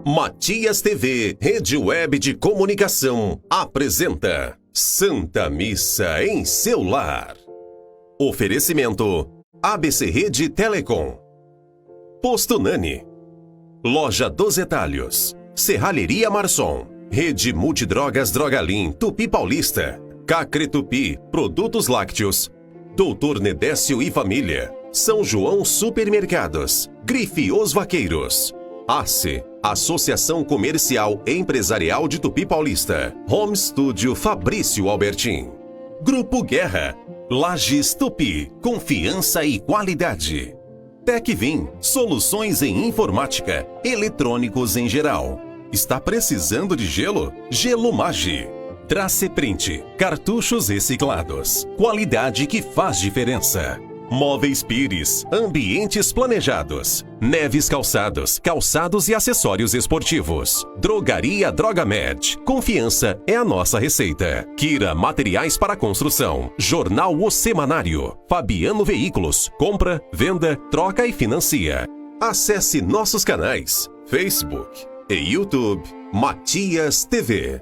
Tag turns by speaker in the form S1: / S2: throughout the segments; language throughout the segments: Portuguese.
S1: Matias TV, rede web de comunicação, apresenta Santa Missa em seu lar. Oferecimento: ABC Rede Telecom, Posto Nani, Loja dos Retalhos, Serralheria Marçom, Rede Multidrogas Drogalim Tupi Paulista, Cacre Tupi, Produtos Lácteos, Doutor Nedécio e Família, São João Supermercados, Grife Os Vaqueiros, ACE, Associação Comercial e Empresarial de Tupi Paulista, Home Studio Fabrício Albertin, Grupo Guerra, Lages Tupi, confiança e qualidade. Tecvim, soluções em informática, eletrônicos em geral. Está precisando de gelo? Gelo Magi. Traceprint, cartuchos reciclados. Qualidade que faz diferença. Móveis Pires, ambientes planejados. Neves Calçados, calçados e acessórios esportivos. Drogaria Drogamed, confiança é a nossa receita. Kira Materiais para Construção, Jornal O Semanário, Fabiano Veículos, compra, venda, troca e financia. Acesse nossos canais, Facebook e YouTube, Matias TV.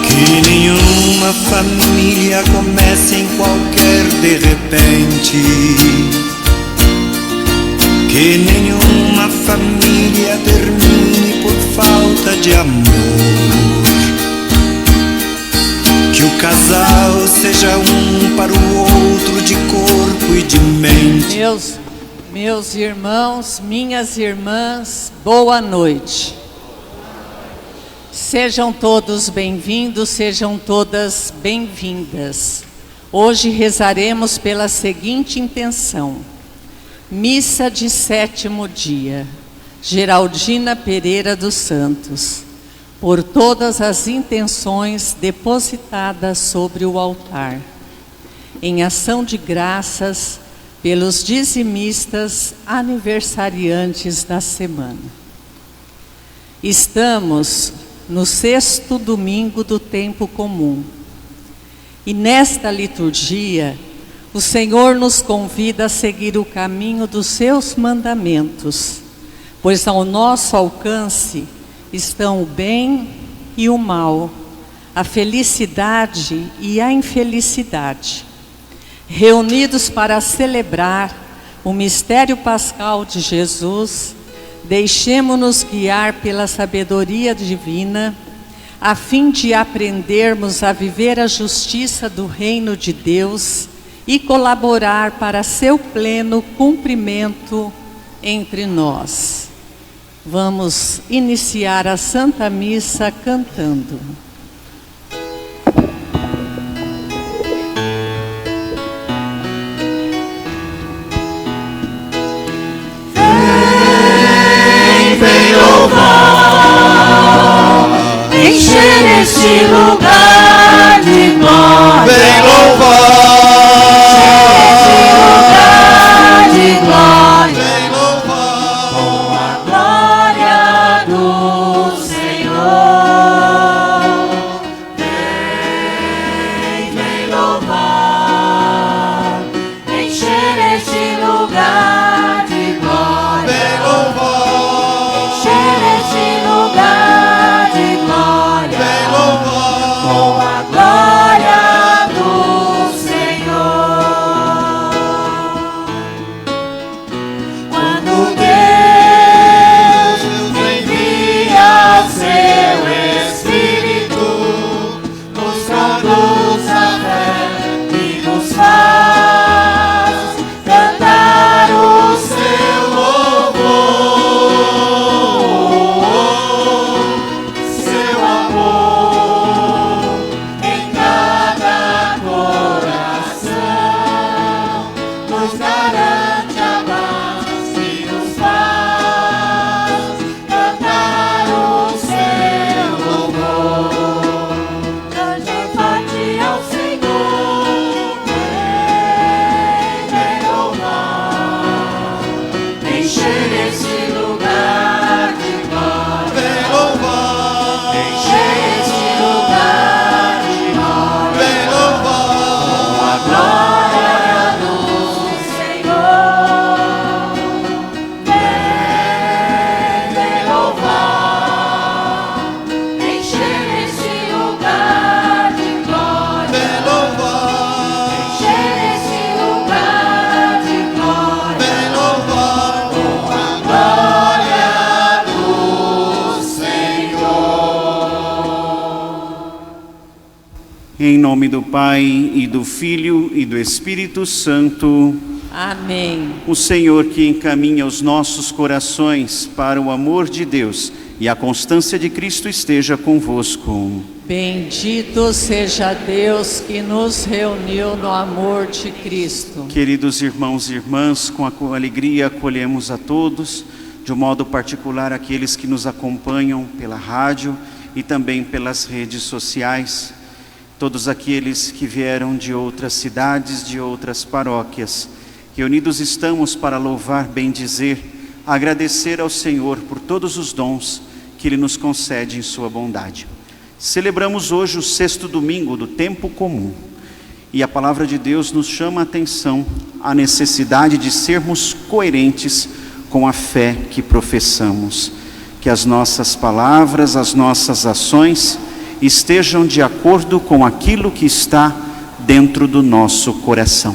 S2: Que nenhuma família comece em qualquer de repente. Que nenhuma família termine por falta de amor. Que o casal seja um para o outro de corpo e de mente.
S3: Meus irmãos, minhas irmãs, boa noite. Sejam todos bem-vindos, sejam todas bem-vindas. Hoje rezaremos pela seguinte intenção: Missa de Sétimo Dia, Geraldina Pereira dos Santos, por todas as intenções depositadas sobre o altar, em ação de graças pelos dizimistas aniversariantes da semana. Estamos no 6º domingo do tempo comum. E nesta liturgia, o Senhor nos convida a seguir o caminho dos seus mandamentos, pois ao nosso alcance estão o bem e o mal, a felicidade e a infelicidade, reunidos para celebrar o mistério pascal de Jesus. Deixemo-nos guiar pela sabedoria divina, a fim de aprendermos a viver a justiça do reino de Deus e colaborar para seu pleno cumprimento entre nós. Vamos iniciar a Santa Missa cantando.
S4: Encher este lugar de glória.
S2: Vem louvar.
S4: Encher este lugar de glória.
S2: Vem louvar.
S4: Com a glória do Senhor. Vem louvar. Encher este lugar de glória.
S2: Vem louvar.
S4: Encher este lugar de glória.
S2: Vem louvar.
S4: Com a glória do Senhor. Quando Deus envia seu Espírito, nos conduz à fé e nos faz cantar o seu louvor, seu amor em cada coração, nos garante a paz e nos faz cantar o seu louvor. Cante forte ao Senhor, vem louvar, encher este lugar de glória.
S2: Vem louvar.
S4: Encher
S2: Em nome do Pai, e do Filho, e do Espírito Santo.
S3: Amém.
S2: O Senhor que encaminha os nossos corações para o amor de Deus e a constância de Cristo esteja convosco.
S3: Bendito seja Deus que nos reuniu no amor de Cristo.
S2: Queridos irmãos e irmãs, com alegria acolhemos a todos, de um modo particular aqueles que nos acompanham pela rádio e também pelas redes sociais, todos aqueles que vieram de outras cidades, de outras paróquias, que unidos estamos para louvar, bendizer, agradecer ao Senhor por todos os dons que Ele nos concede em sua bondade. Celebramos hoje o 6º domingo do tempo comum e a palavra de Deus nos chama a atenção à necessidade de sermos coerentes com a fé que professamos, que as nossas palavras, as nossas ações estejam de acordo com aquilo que está dentro do nosso coração.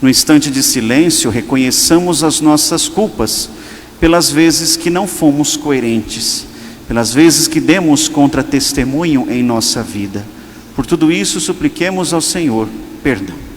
S2: No instante de silêncio, reconheçamos as nossas culpas pelas vezes que não fomos coerentes, pelas vezes que demos contra-testemunho em nossa vida. Por tudo isso, supliquemos ao Senhor perdão.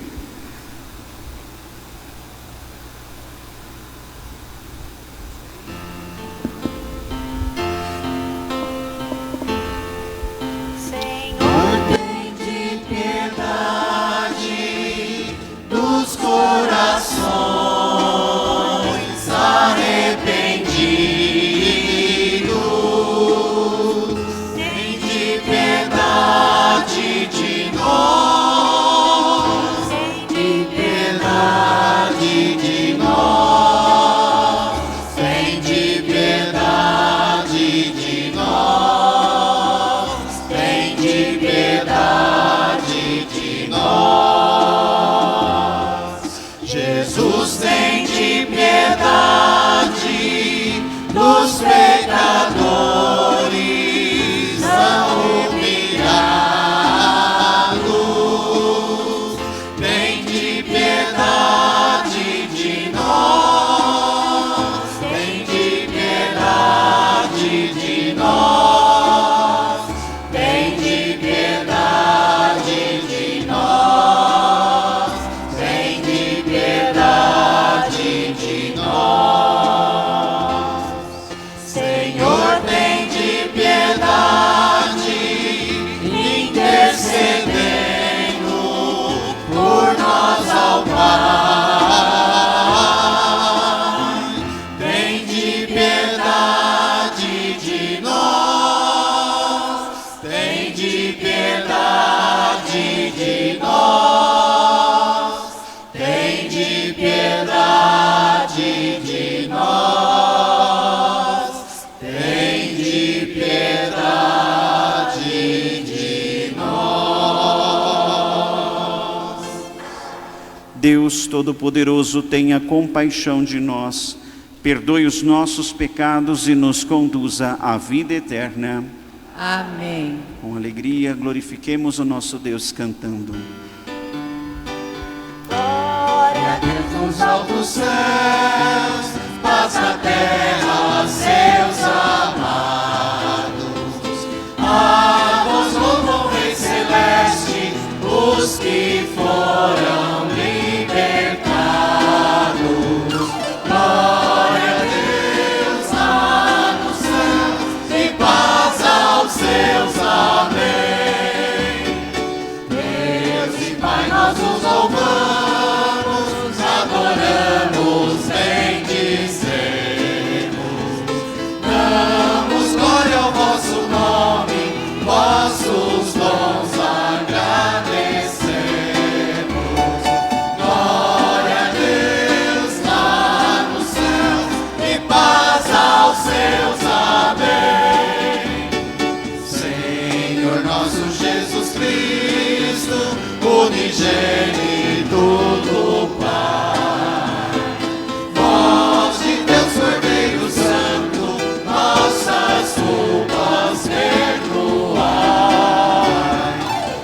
S2: Deus Todo-Poderoso, tenha compaixão de nós, perdoe os nossos pecados e nos conduza à vida eterna.
S3: Amém.
S2: Com alegria, glorifiquemos o nosso Deus cantando.
S4: Glória a Deus nos altos céus, paz na terra a seus amados. A vós louvam, Rei Celeste, os que foram libertados. Glória a Deus lá no céu e paz aos seus amém. Deus e Pai, nós os louvamos, adoramos, bendizemos. Damos glória ao vosso nome, vossos dons agradecemos. Glória a Deus lá no céu e paz aos seus amém. Senhor nosso Jesus Cristo, unigênito do Pai, voz de Deus Cordeiro Santo, nossas culpas perdoai.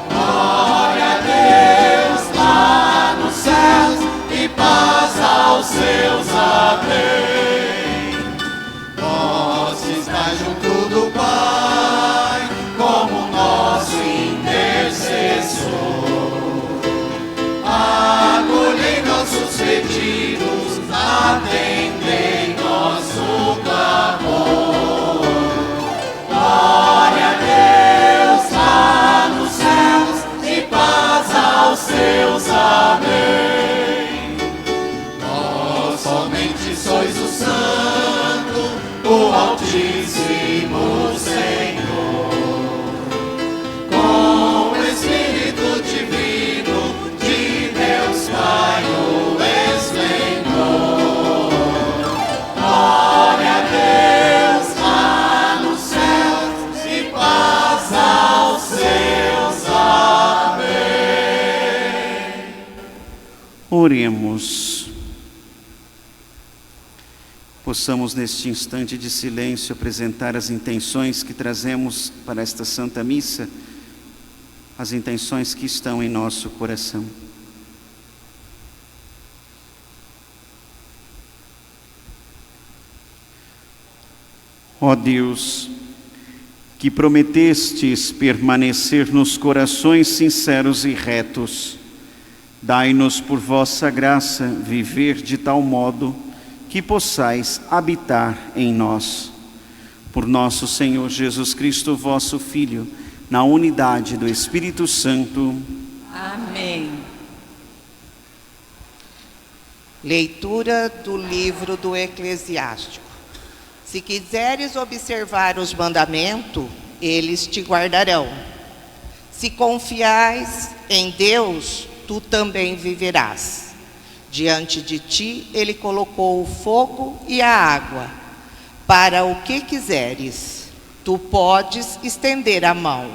S4: Glória a Deus lá nos céus e paz aos seus amém. Vós estáis junto do Pai, como nosso intercessor. amém. Vós somente sois o Santo, o Altíssimo Senhor, com o Espírito Divino de Deus Pai, o Esplendor. Glória a Deus lá no céu e paz aos seus. Amém.
S2: Oremos. Possamos neste instante de silêncio apresentar as intenções que trazemos para esta Santa Missa, as intenções que estão em nosso coração. Ó Deus, que prometestes permanecer nos corações sinceros e retos, dai-nos por vossa graça viver de tal modo que possais habitar em nós. Por nosso Senhor Jesus Cristo, vosso Filho, na unidade do Espírito Santo.
S3: Amém.
S5: Leitura do livro do Eclesiástico. Se quiseres observar os mandamentos, eles te guardarão. Se confiais em Deus, tu também viverás. Diante de ti ele colocou o fogo e a água. Para o que quiseres, tu podes estender a mão.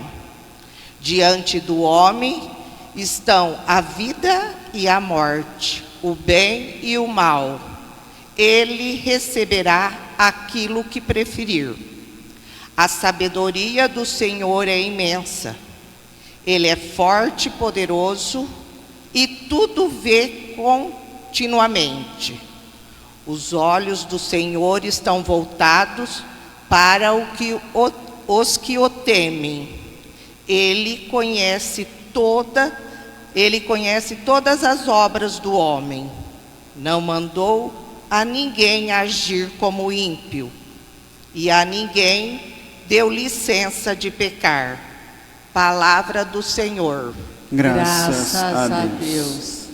S5: Diante do homem estão a vida e a morte, o bem e o mal. Ele receberá aquilo que preferir. A sabedoria do Senhor é imensa. Ele é forte e poderoso e tudo vê continuamente. Os olhos do Senhor estão voltados para os que o temem. Ele conhece todas as obras do homem. Não mandou a ninguém agir como ímpio, e a ninguém deu licença de pecar. Palavra do Senhor.
S2: Graças a Deus.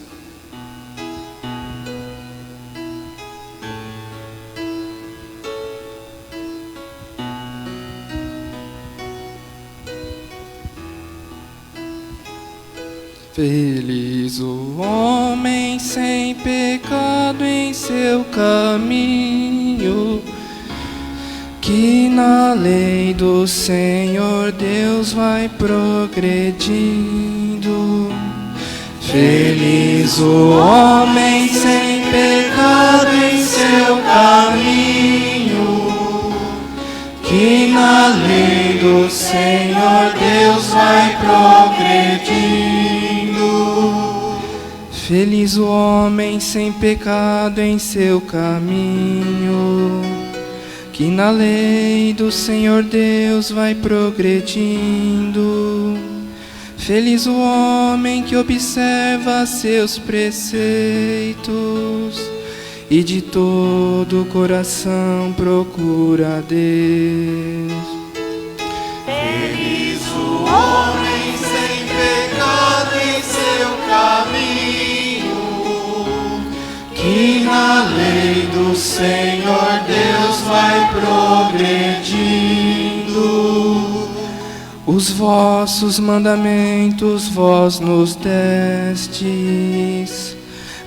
S6: Feliz o homem sem pecado em seu caminho, que na lei do Senhor Deus vai progredindo. Feliz o homem sem pecado em seu caminho, que na lei do Senhor Deus vai progredindo. Feliz o homem sem pecado em seu caminho, que na lei do Senhor Deus vai progredindo. Feliz o homem que observa seus preceitos e de todo o coração procura a Deus.
S4: Feliz o homem sem pecado em seu caminho, que na lei do Senhor Deus vai progredindo.
S6: Os vossos mandamentos vós nos destes,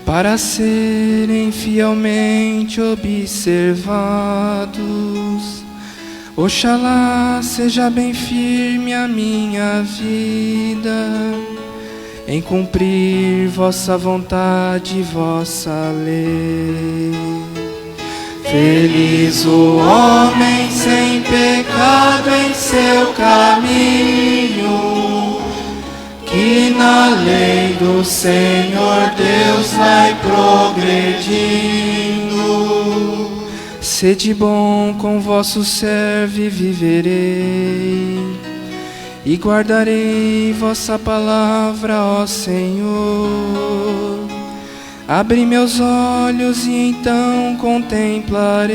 S6: para serem fielmente observados. Oxalá seja bem firme a minha vida, em cumprir vossa vontade e vossa lei.
S4: Feliz o homem sem pecado em seu caminho, que na lei do Senhor Deus vai progredindo.
S6: Sede bom com vosso servo e viverei, e guardarei vossa palavra, ó Senhor. Abre meus olhos e então contemplarei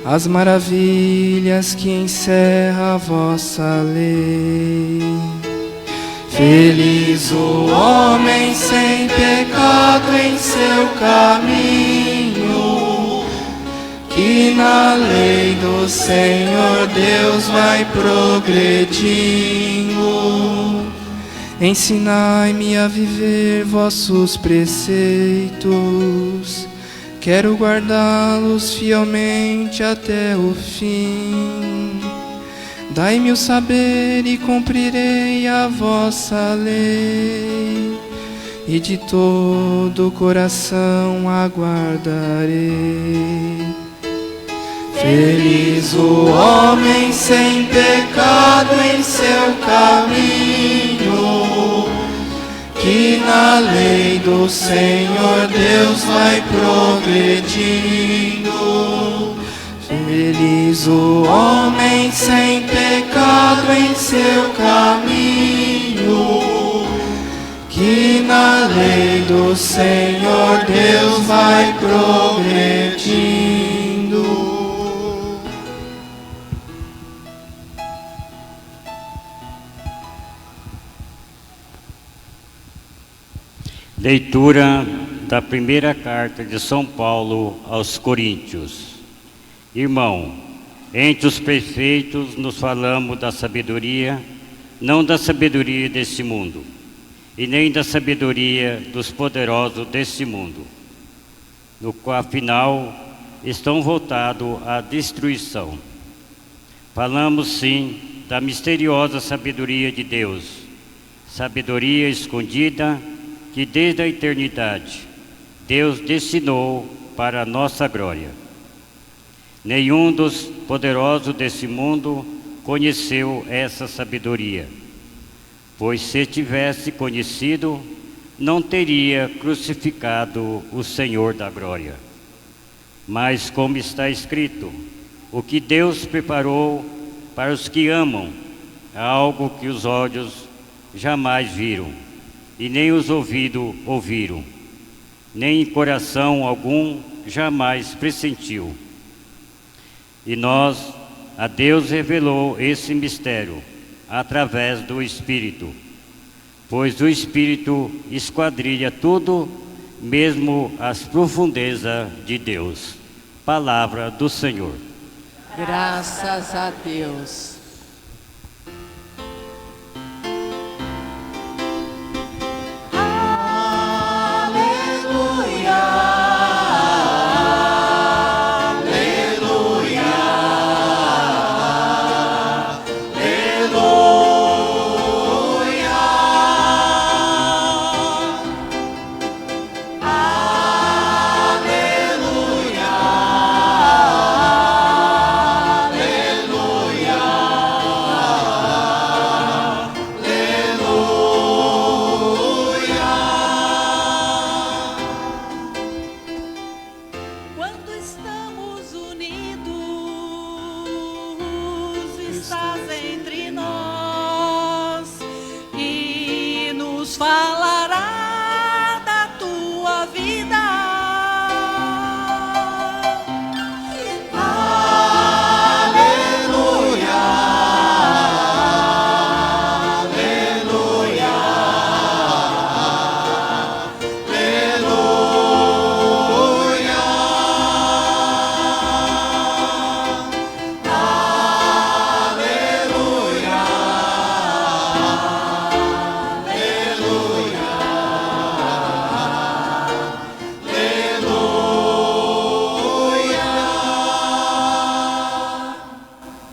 S6: as maravilhas que encerra a vossa lei. Feliz o homem sem pecado em seu caminho, que na lei do Senhor Deus vai progredindo. Ensinai-me a viver vossos preceitos, quero guardá-los fielmente até o fim. Dai-me o saber e cumprirei a vossa lei, e de todo o coração aguardarei. Feliz o homem sem pecado em seu caminho, que na lei do Senhor Deus vai progredindo. Feliz o homem sem pecado em seu caminho, que na lei do Senhor Deus vai progredindo.
S7: Leitura da primeira carta de São Paulo aos Coríntios. Irmão, entre os perfeitos nos falamos da sabedoria, não da sabedoria deste mundo, e nem da sabedoria dos poderosos deste mundo, no qual afinal estão voltados à destruição. Falamos sim da misteriosa sabedoria de Deus, sabedoria escondida que desde a eternidade Deus destinou para a nossa glória. Nenhum dos poderosos desse mundo conheceu essa sabedoria, pois se tivesse conhecido, não teria crucificado o Senhor da glória. Mas como está escrito, o que Deus preparou para os que amam é algo que os olhos jamais viram, e nem os ouvidos ouviram, nem em coração algum jamais pressentiu. E a Deus revelou esse mistério através do Espírito, pois o Espírito esquadrilha tudo, mesmo as profundezas de Deus. Palavra do Senhor.
S3: Graças a Deus.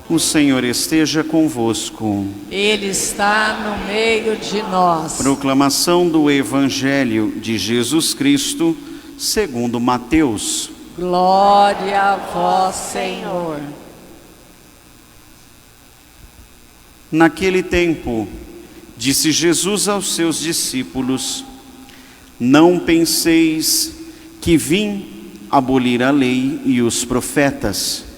S2: O Senhor esteja convosco.
S3: Ele está no meio de nós.
S2: Proclamação do Evangelho de Jesus Cristo, segundo Mateus.
S3: Glória a vós, Senhor.
S2: Naquele tempo, disse Jesus aos seus discípulos: não penseis que vim abolir a lei e os profetas.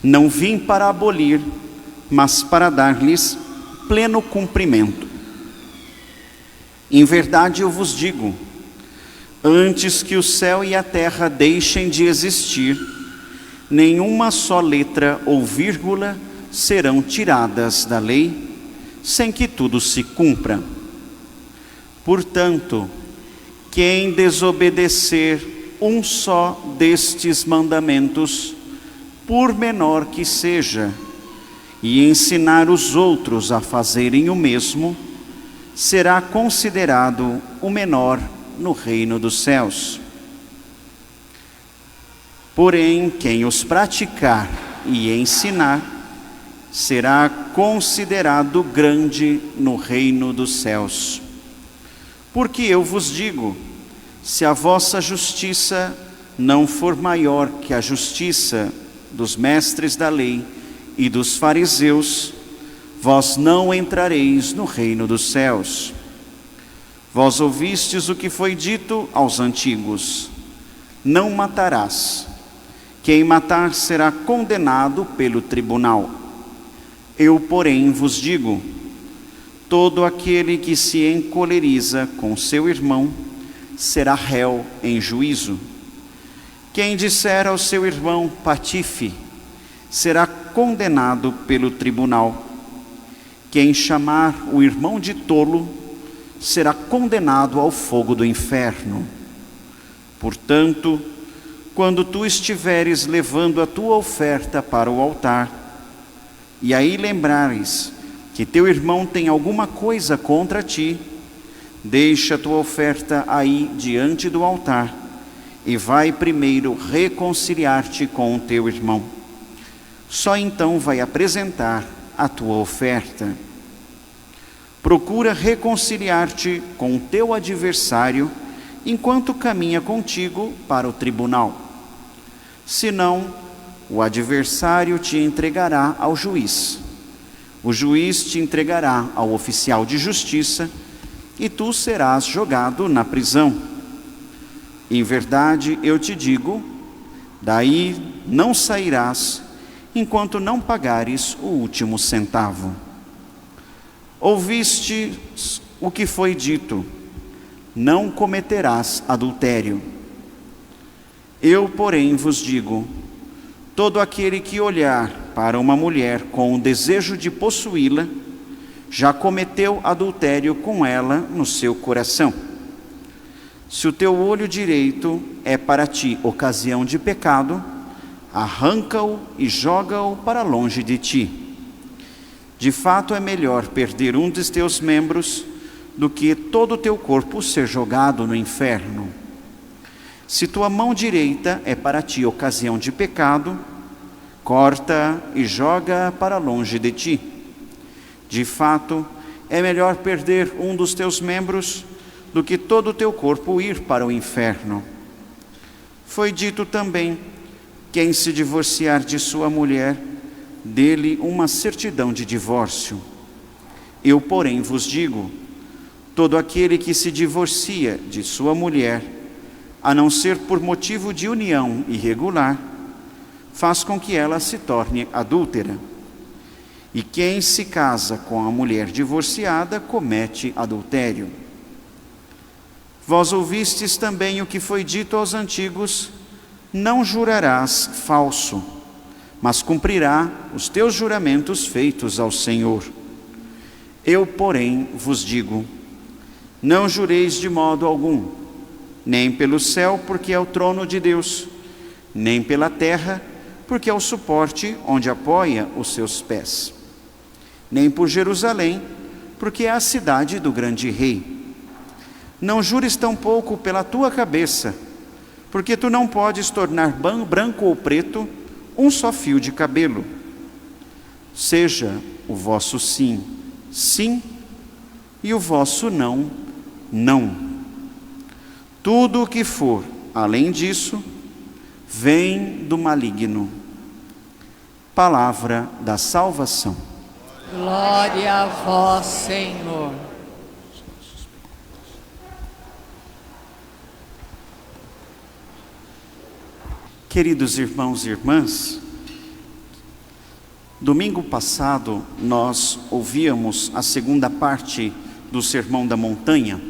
S2: Não vim para abolir, mas para dar-lhes pleno cumprimento. Em verdade eu vos digo, antes que o céu e a terra deixem de existir, nenhuma só letra ou vírgula serão tiradas da lei, sem que tudo se cumpra. Portanto, quem desobedecer um só destes mandamentos, por menor que seja, e ensinar os outros a fazerem o mesmo, será considerado o menor no reino dos céus. Porém, quem os praticar e ensinar, será considerado grande no reino dos céus. Porque eu vos digo, se a vossa justiça não for maior que a justiça dos mestres da lei e dos fariseus, vós não entrareis no reino dos céus. Vós ouvistes o que foi dito aos antigos: não matarás. Quem matar será condenado pelo tribunal. Eu, porém, vos digo: todo aquele que se encoleriza com seu irmão será réu em juízo. Quem disser ao seu irmão patife será condenado pelo tribunal. Quem chamar o irmão de tolo será condenado ao fogo do inferno. Portanto, quando tu estiveres levando a tua oferta para o altar, e aí lembrares que teu irmão tem alguma coisa contra ti, deixa a tua oferta aí diante do altar e vai primeiro reconciliar-te com o teu irmão. Só então vai apresentar a tua oferta. Procura reconciliar-te com o teu adversário enquanto caminha contigo para o tribunal. Senão, o adversário te entregará ao juiz. O juiz te entregará ao oficial de justiça e tu serás jogado na prisão. Em verdade, eu te digo, daí não sairás enquanto não pagares o último centavo. Ouviste o que foi dito: não cometerás adultério. Eu, porém, vos digo: todo aquele que olhar para uma mulher com o desejo de possuí-la, já cometeu adultério com ela no seu coração. Se o teu olho direito é para ti ocasião de pecado, arranca-o e joga-o para longe de ti. De fato, é melhor perder um dos teus membros do que todo o teu corpo ser jogado no inferno. Se tua mão direita é para ti ocasião de pecado, corta e joga para longe de ti. De fato, é melhor perder um dos teus membros do que todo o teu corpo ir para o inferno. Foi dito também: quem se divorciar de sua mulher, dê-lhe uma certidão de divórcio. Eu, porém, vos digo: todo aquele que se divorcia de sua mulher, a não ser por motivo de união irregular, faz com que ela se torne adúltera. E quem se casa com a mulher divorciada comete adultério. Vós ouvistes também o que foi dito aos antigos: não jurarás falso, mas cumprirá os teus juramentos feitos ao Senhor. Eu, porém, vos digo: não jureis de modo algum, nem pelo céu, porque é o trono de Deus, nem pela terra, porque é o suporte onde apoia os seus pés, nem por Jerusalém, porque é a cidade do grande rei. Não jures tampouco pela tua cabeça, porque tu não podes tornar branco ou preto um só fio de cabelo. Seja o vosso sim, sim, e o vosso não, não. Tudo o que for além disso, vem do maligno. Palavra da salvação.
S3: Glória a vós, Senhor.
S2: Queridos irmãos e irmãs, domingo passado nós ouvíamos a segunda parte do Sermão da Montanha,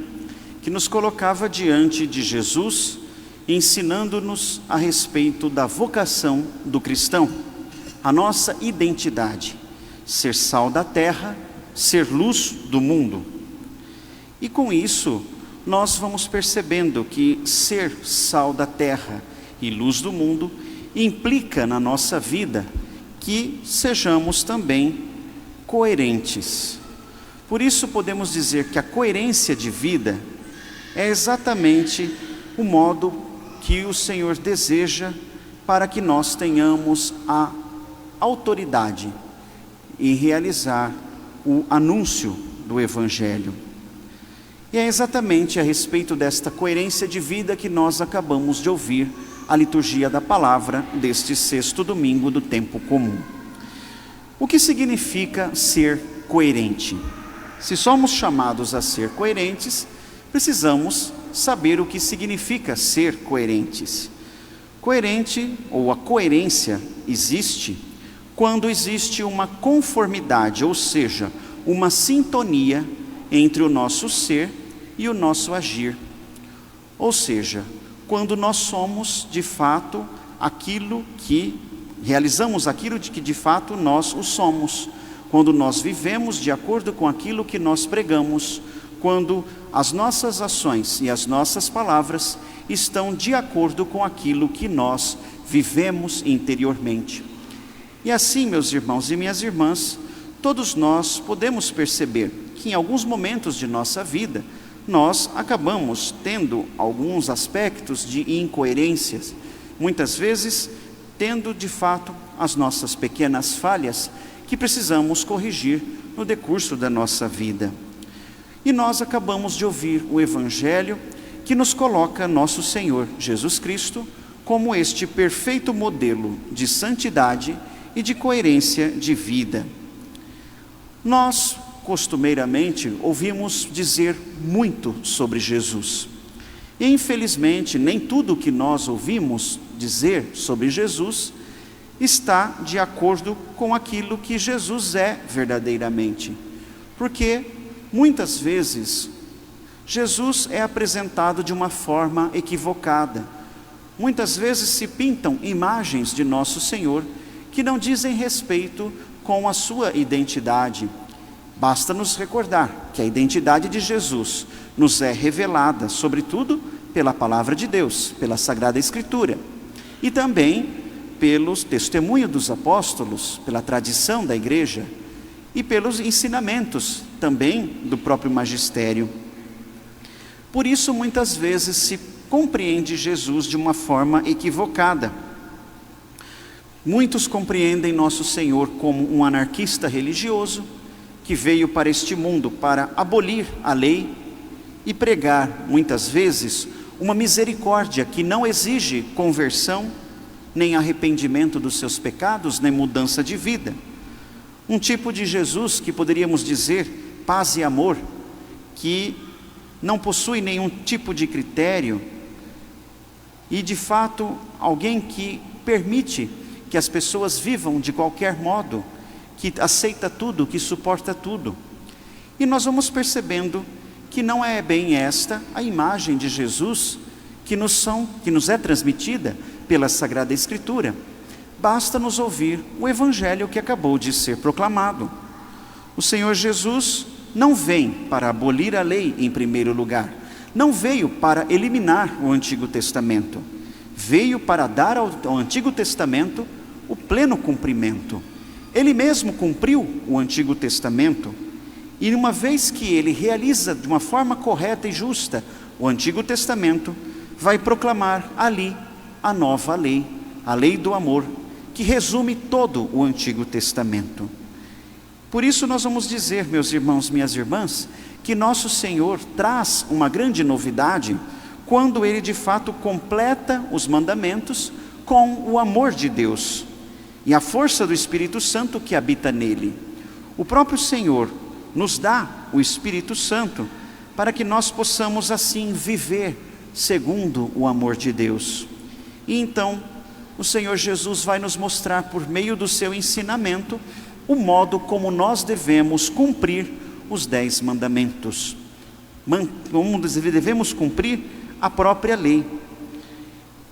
S2: que nos colocava diante de Jesus, ensinando-nos a respeito da vocação do cristão, a nossa identidade, ser sal da terra, ser luz do mundo. E com isso, nós vamos percebendo que ser sal da terra e luz do mundo implica na nossa vida que sejamos também coerentes. Por isso podemos dizer que a coerência de vida é exatamente o modo que o Senhor deseja para que nós tenhamos a autoridade em realizar o anúncio do Evangelho. E é exatamente a respeito desta coerência de vida que nós acabamos de ouvir a liturgia da palavra deste 6º domingo do tempo comum. O que significa ser coerente? Se somos chamados a ser coerentes, precisamos saber o que significa ser coerentes. Coerente, ou a coerência, existe quando existe uma conformidade, ou seja, uma sintonia entre o nosso ser e o nosso agir. Ou seja, quando nós somos de fato aquilo que realizamos, aquilo de que de fato nós o somos, quando nós vivemos de acordo com aquilo que nós pregamos, quando as nossas ações e as nossas palavras estão de acordo com aquilo que nós vivemos interiormente. E assim, meus irmãos e minhas irmãs, todos nós podemos perceber que em alguns momentos de nossa vida, nós acabamos tendo alguns aspectos de incoerências, muitas vezes tendo de fato as nossas pequenas falhas que precisamos corrigir no decurso da nossa vida. E nós acabamos de ouvir o Evangelho que nos coloca nosso Senhor Jesus Cristo como este perfeito modelo de santidade e de coerência de vida. Nós, costumeiramente, ouvimos dizer muito sobre Jesus. E, infelizmente, nem tudo o que nós ouvimos dizer sobre Jesus está de acordo com aquilo que Jesus é verdadeiramente. Porque, muitas vezes, Jesus é apresentado de uma forma equivocada. Muitas vezes se pintam imagens de nosso Senhor que não dizem respeito com a sua identidade. Basta nos recordar que a identidade de Jesus nos é revelada, sobretudo, pela Palavra de Deus, pela Sagrada Escritura, e também pelo testemunho dos apóstolos, pela tradição da igreja, e pelos ensinamentos também do próprio magistério. Por isso, muitas vezes se compreende Jesus de uma forma equivocada. Muitos compreendem nosso Senhor como um anarquista religioso, que veio para este mundo para abolir a lei e pregar, muitas vezes, uma misericórdia que não exige conversão, nem arrependimento dos seus pecados, nem mudança de vida. Um tipo de Jesus que poderíamos dizer paz e amor, que não possui nenhum tipo de critério e, de fato, alguém que permite que as pessoas vivam de qualquer modo, que aceita tudo, que suporta tudo. E nós vamos percebendo que não é bem esta a imagem de Jesus que nos é transmitida pela Sagrada Escritura. Basta nos ouvir o Evangelho que acabou de ser proclamado. O Senhor Jesus não vem para abolir a lei em primeiro lugar, não veio para eliminar o Antigo Testamento, veio para dar ao Antigo Testamento o pleno cumprimento. Ele mesmo cumpriu o Antigo Testamento, e uma vez que ele realiza de uma forma correta e justa o Antigo Testamento, vai proclamar ali a nova lei, a lei do amor, que resume todo o Antigo Testamento. Por isso nós vamos dizer, meus irmãos, minhas irmãs, que nosso Senhor traz uma grande novidade quando ele de fato completa os mandamentos com o amor de Deus e a força do Espírito Santo que habita nele. O próprio Senhor nos dá o Espírito Santo para que nós possamos assim viver segundo o amor de Deus. E então o Senhor Jesus vai nos mostrar por meio do seu ensinamento o modo como nós devemos cumprir os 10 mandamentos, como devemos cumprir a própria lei.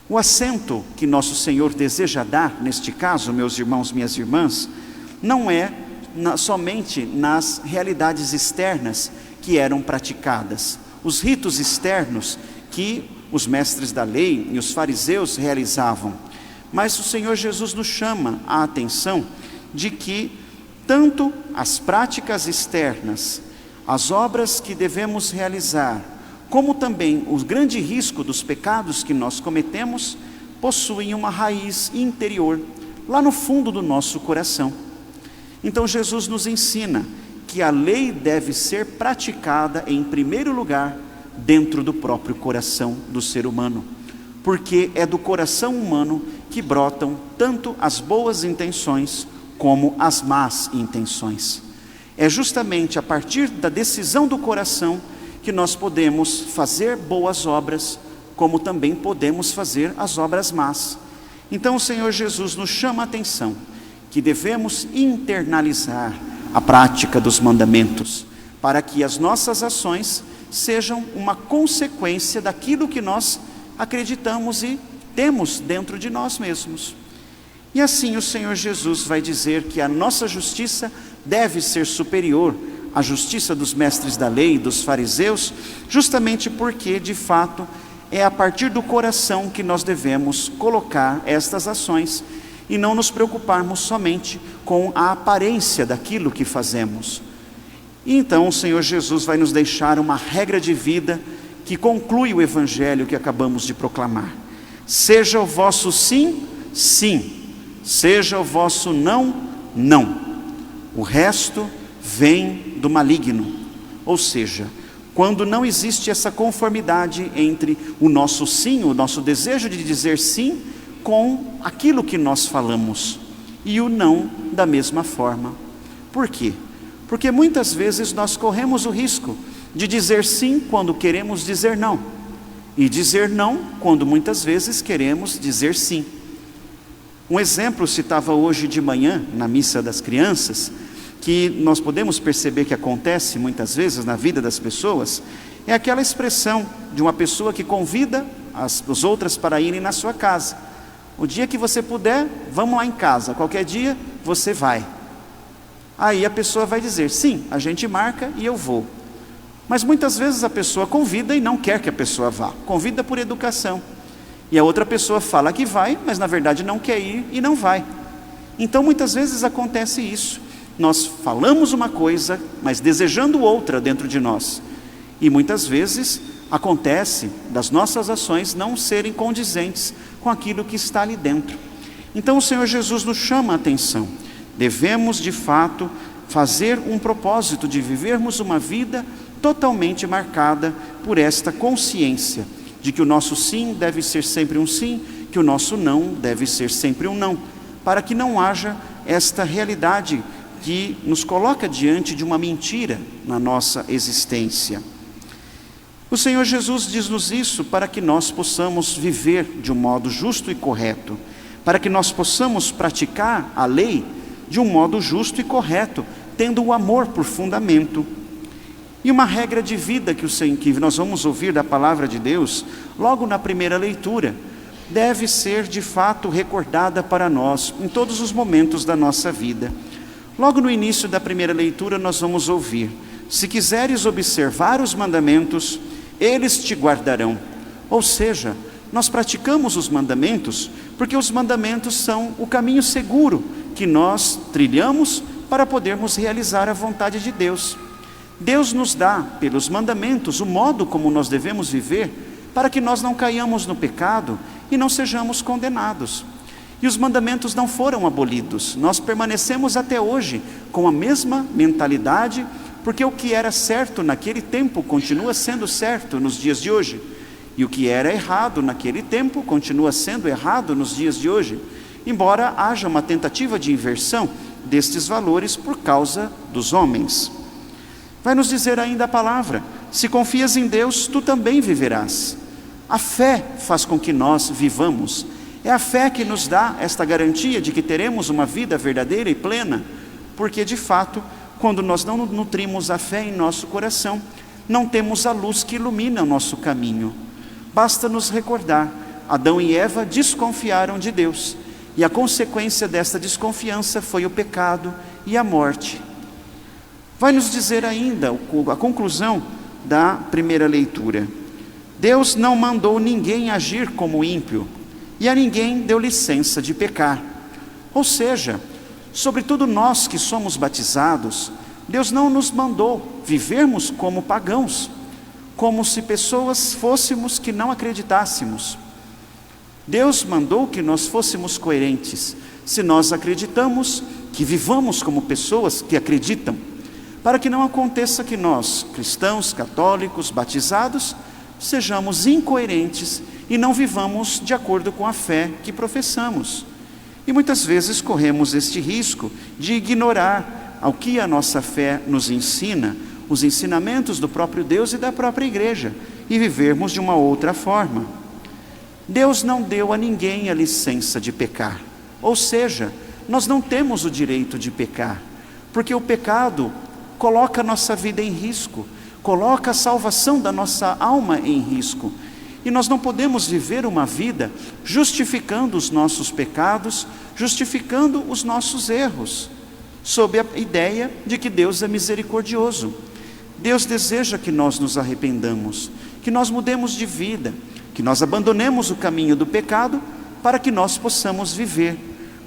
S2: O acento que nosso Senhor deseja dar, neste caso, meus irmãos, minhas irmãs, não é somente nas realidades externas que eram praticadas. Os ritos externos que os mestres da lei e os fariseus realizavam. Mas o Senhor Jesus nos chama a atenção de que tanto as práticas externas, as obras que devemos realizar, como também o grande risco dos pecados que nós cometemos, possuem uma raiz interior, lá no fundo do nosso coração. Então Jesus nos ensina que a lei deve ser praticada em primeiro lugar dentro do próprio coração do ser humano, porque é do coração humano que brotam tanto as boas intenções como as más intenções. É justamente a partir da decisão do coração que nós podemos fazer boas obras, como também podemos fazer as obras más. Então o Senhor Jesus nos chama a atenção que devemos internalizar a prática dos mandamentos, para que as nossas ações sejam uma consequência daquilo que nós acreditamos e temos dentro de nós mesmos. E assim o Senhor Jesus vai dizer que a nossa justiça deve ser superior à justiça dos mestres da lei, dos fariseus, justamente porque, de fato, é a partir do coração que nós devemos colocar estas ações e não nos preocuparmos somente com a aparência daquilo que fazemos. E então o Senhor Jesus vai nos deixar uma regra de vida que conclui o evangelho que acabamos de proclamar. Seja o vosso sim, sim. Seja o vosso não, não. O resto vem do maligno. Ou seja, quando não existe essa conformidade entre o nosso sim, o nosso desejo de dizer sim, com aquilo que nós falamos, e o não da mesma forma. Por quê? Porque muitas vezes nós corremos o risco de dizer sim quando queremos dizer não, e dizer não quando muitas vezes queremos dizer sim. Um exemplo citava hoje de manhã na missa das crianças, que nós podemos perceber que acontece muitas vezes na vida das pessoas, é aquela expressão de uma pessoa que convida as outras para irem na sua casa. O dia que você puder, vamos lá em casa, qualquer dia você vai. Aí a pessoa vai dizer, sim, a gente marca e eu vou. Mas muitas vezes a pessoa convida e não quer que a pessoa vá, convida por educação. E a outra pessoa fala que vai, mas na verdade não quer ir e não vai. Então muitas vezes acontece isso. Nós falamos uma coisa, mas desejando outra dentro de nós. E muitas vezes acontece das nossas ações não serem condizentes com aquilo que está ali dentro. Então o Senhor Jesus nos chama a atenção. Devemos de fato fazer um propósito de vivermos uma vida totalmente marcada por esta consciência de que o nosso sim deve ser sempre um sim, que o nosso não deve ser sempre um não, para que não haja esta realidade que nos coloca diante de uma mentira na nossa existência. O Senhor Jesus diz-nos isso para que nós possamos viver de um modo justo e correto, para que nós possamos praticar a lei de um modo justo e correto, tendo o amor por fundamento. E uma regra de vida que nós vamos ouvir da palavra de Deus, logo na primeira leitura, deve ser de fato recordada para nós em todos os momentos da nossa vida. Logo no início da primeira leitura nós vamos ouvir: se quiseres observar os mandamentos, eles te guardarão. Ou seja, nós praticamos os mandamentos porque os mandamentos são o caminho seguro que nós trilhamos para podermos realizar a vontade de Deus. Deus nos dá, pelos mandamentos, o modo como nós devemos viver, para que nós não caiamos no pecado e não sejamos condenados. E os mandamentos não foram abolidos, nós permanecemos até hoje com a mesma mentalidade, porque o que era certo naquele tempo continua sendo certo nos dias de hoje, e o que era errado naquele tempo continua sendo errado nos dias de hoje, embora haja uma tentativa de inversão destes valores por causa dos homens. Vai nos dizer ainda a palavra: se confias em Deus, tu também viverás. A fé faz com que nós vivamos. É a fé que nos dá esta garantia de que teremos uma vida verdadeira e plena, porque de fato, quando nós não nutrimos a fé em nosso coração, não temos a luz que ilumina o nosso caminho. Basta nos recordar: Adão e Eva desconfiaram de Deus, e a consequência desta desconfiança foi o pecado e a morte. Vai nos dizer ainda a conclusão da primeira leitura. Deus não mandou ninguém agir como ímpio, e a ninguém deu licença de pecar. Ou seja, sobretudo nós que somos batizados, Deus não nos mandou vivermos como pagãos, como se pessoas fôssemos que não acreditássemos. Deus mandou que nós fôssemos coerentes. Se nós acreditamos, que vivamos como pessoas que acreditam, para que não aconteça que nós, cristãos, católicos, batizados, sejamos incoerentes e não vivamos de acordo com a fé que professamos. E muitas vezes corremos este risco de ignorar ao que a nossa fé nos ensina, os ensinamentos do próprio Deus e da própria igreja, e vivermos de uma outra forma. Deus não deu a ninguém a licença de pecar, ou seja, nós não temos o direito de pecar, porque o pecado coloca a nossa vida em risco, coloca a salvação da nossa alma em risco, e nós não podemos viver uma vida justificando os nossos pecados, justificando os nossos erros, sob a ideia de que Deus é misericordioso. Deus deseja que nós nos arrependamos, que nós mudemos de vida, que nós abandonemos o caminho do pecado para que nós possamos viver,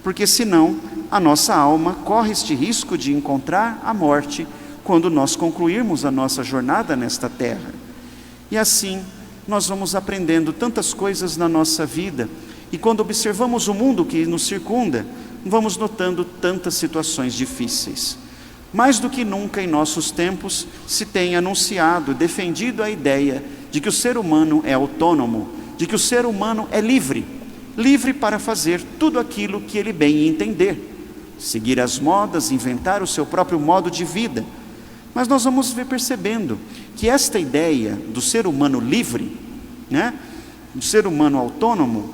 S2: porque senão a nossa alma corre este risco de encontrar a morte quando nós concluirmos a nossa jornada nesta terra. E assim nós vamos aprendendo tantas coisas na nossa vida, e quando observamos o mundo que nos circunda, vamos notando tantas situações difíceis. Mais do que nunca em nossos tempos se tem anunciado, defendido a ideia de que o ser humano é autônomo, de que o ser humano é livre, livre para fazer tudo aquilo que ele bem entender, seguir as modas, inventar o seu próprio modo de vida. Mas nós vamos ver percebendo que esta ideia do ser humano livre, do ser humano autônomo,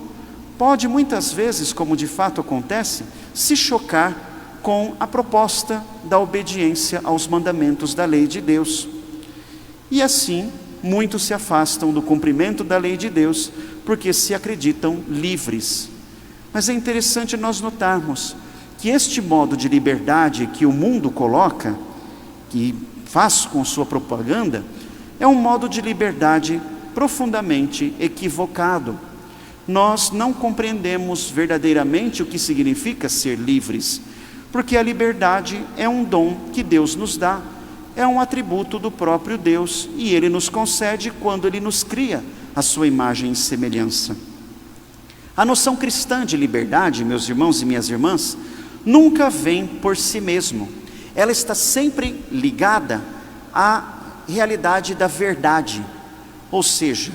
S2: pode muitas vezes, como de fato acontece, se chocar com a proposta da obediência aos mandamentos da lei de Deus. E assim, muitos se afastam do cumprimento da lei de Deus, porque se acreditam livres. Mas é interessante nós notarmos que este modo de liberdade que o mundo coloca, que faz com sua propaganda, é um modo de liberdade profundamente equivocado. Nós não compreendemos verdadeiramente o que significa ser livres, porque a liberdade é um dom que Deus nos dá, é um atributo do próprio Deus, e Ele nos concede quando Ele nos cria a sua imagem e semelhança. A noção cristã de liberdade, meus irmãos e minhas irmãs, nunca vem por si mesmo. Ela está sempre ligada à realidade da verdade. Ou seja,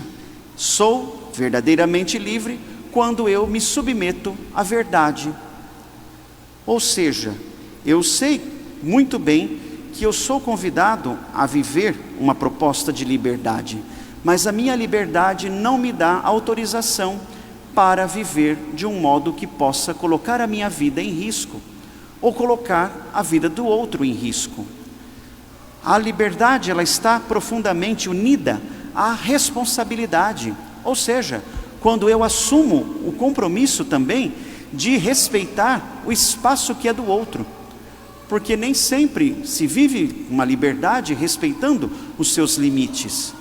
S2: sou verdadeiramente livre quando eu me submeto à verdade. Ou seja, eu sei muito bem que eu sou convidado a viver uma proposta de liberdade, mas a minha liberdade não me dá autorização para viver de um modo que possa colocar a minha vida em risco, ou colocar a vida do outro em risco. A liberdade, ela está profundamente unida à responsabilidade, ou seja, quando eu assumo o compromisso também de respeitar o espaço que é do outro, porque nem sempre se vive uma liberdade respeitando os seus limites.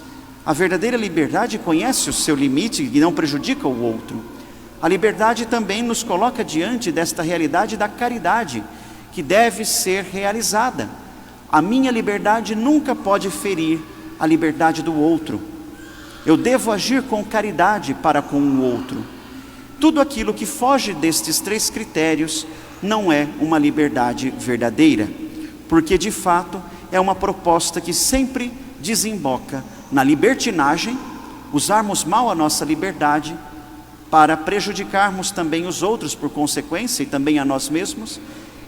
S2: A verdadeira liberdade conhece o seu limite e não prejudica o outro. A liberdade também nos coloca diante desta realidade da caridade, que deve ser realizada. A minha liberdade nunca pode ferir a liberdade do outro. Eu devo agir com caridade para com o outro. Tudo aquilo que foge destes três critérios não é uma liberdade verdadeira, porque de fato é uma proposta que sempre desemboca na libertinagem, usarmos mal a nossa liberdade para prejudicarmos também os outros por consequência e também a nós mesmos,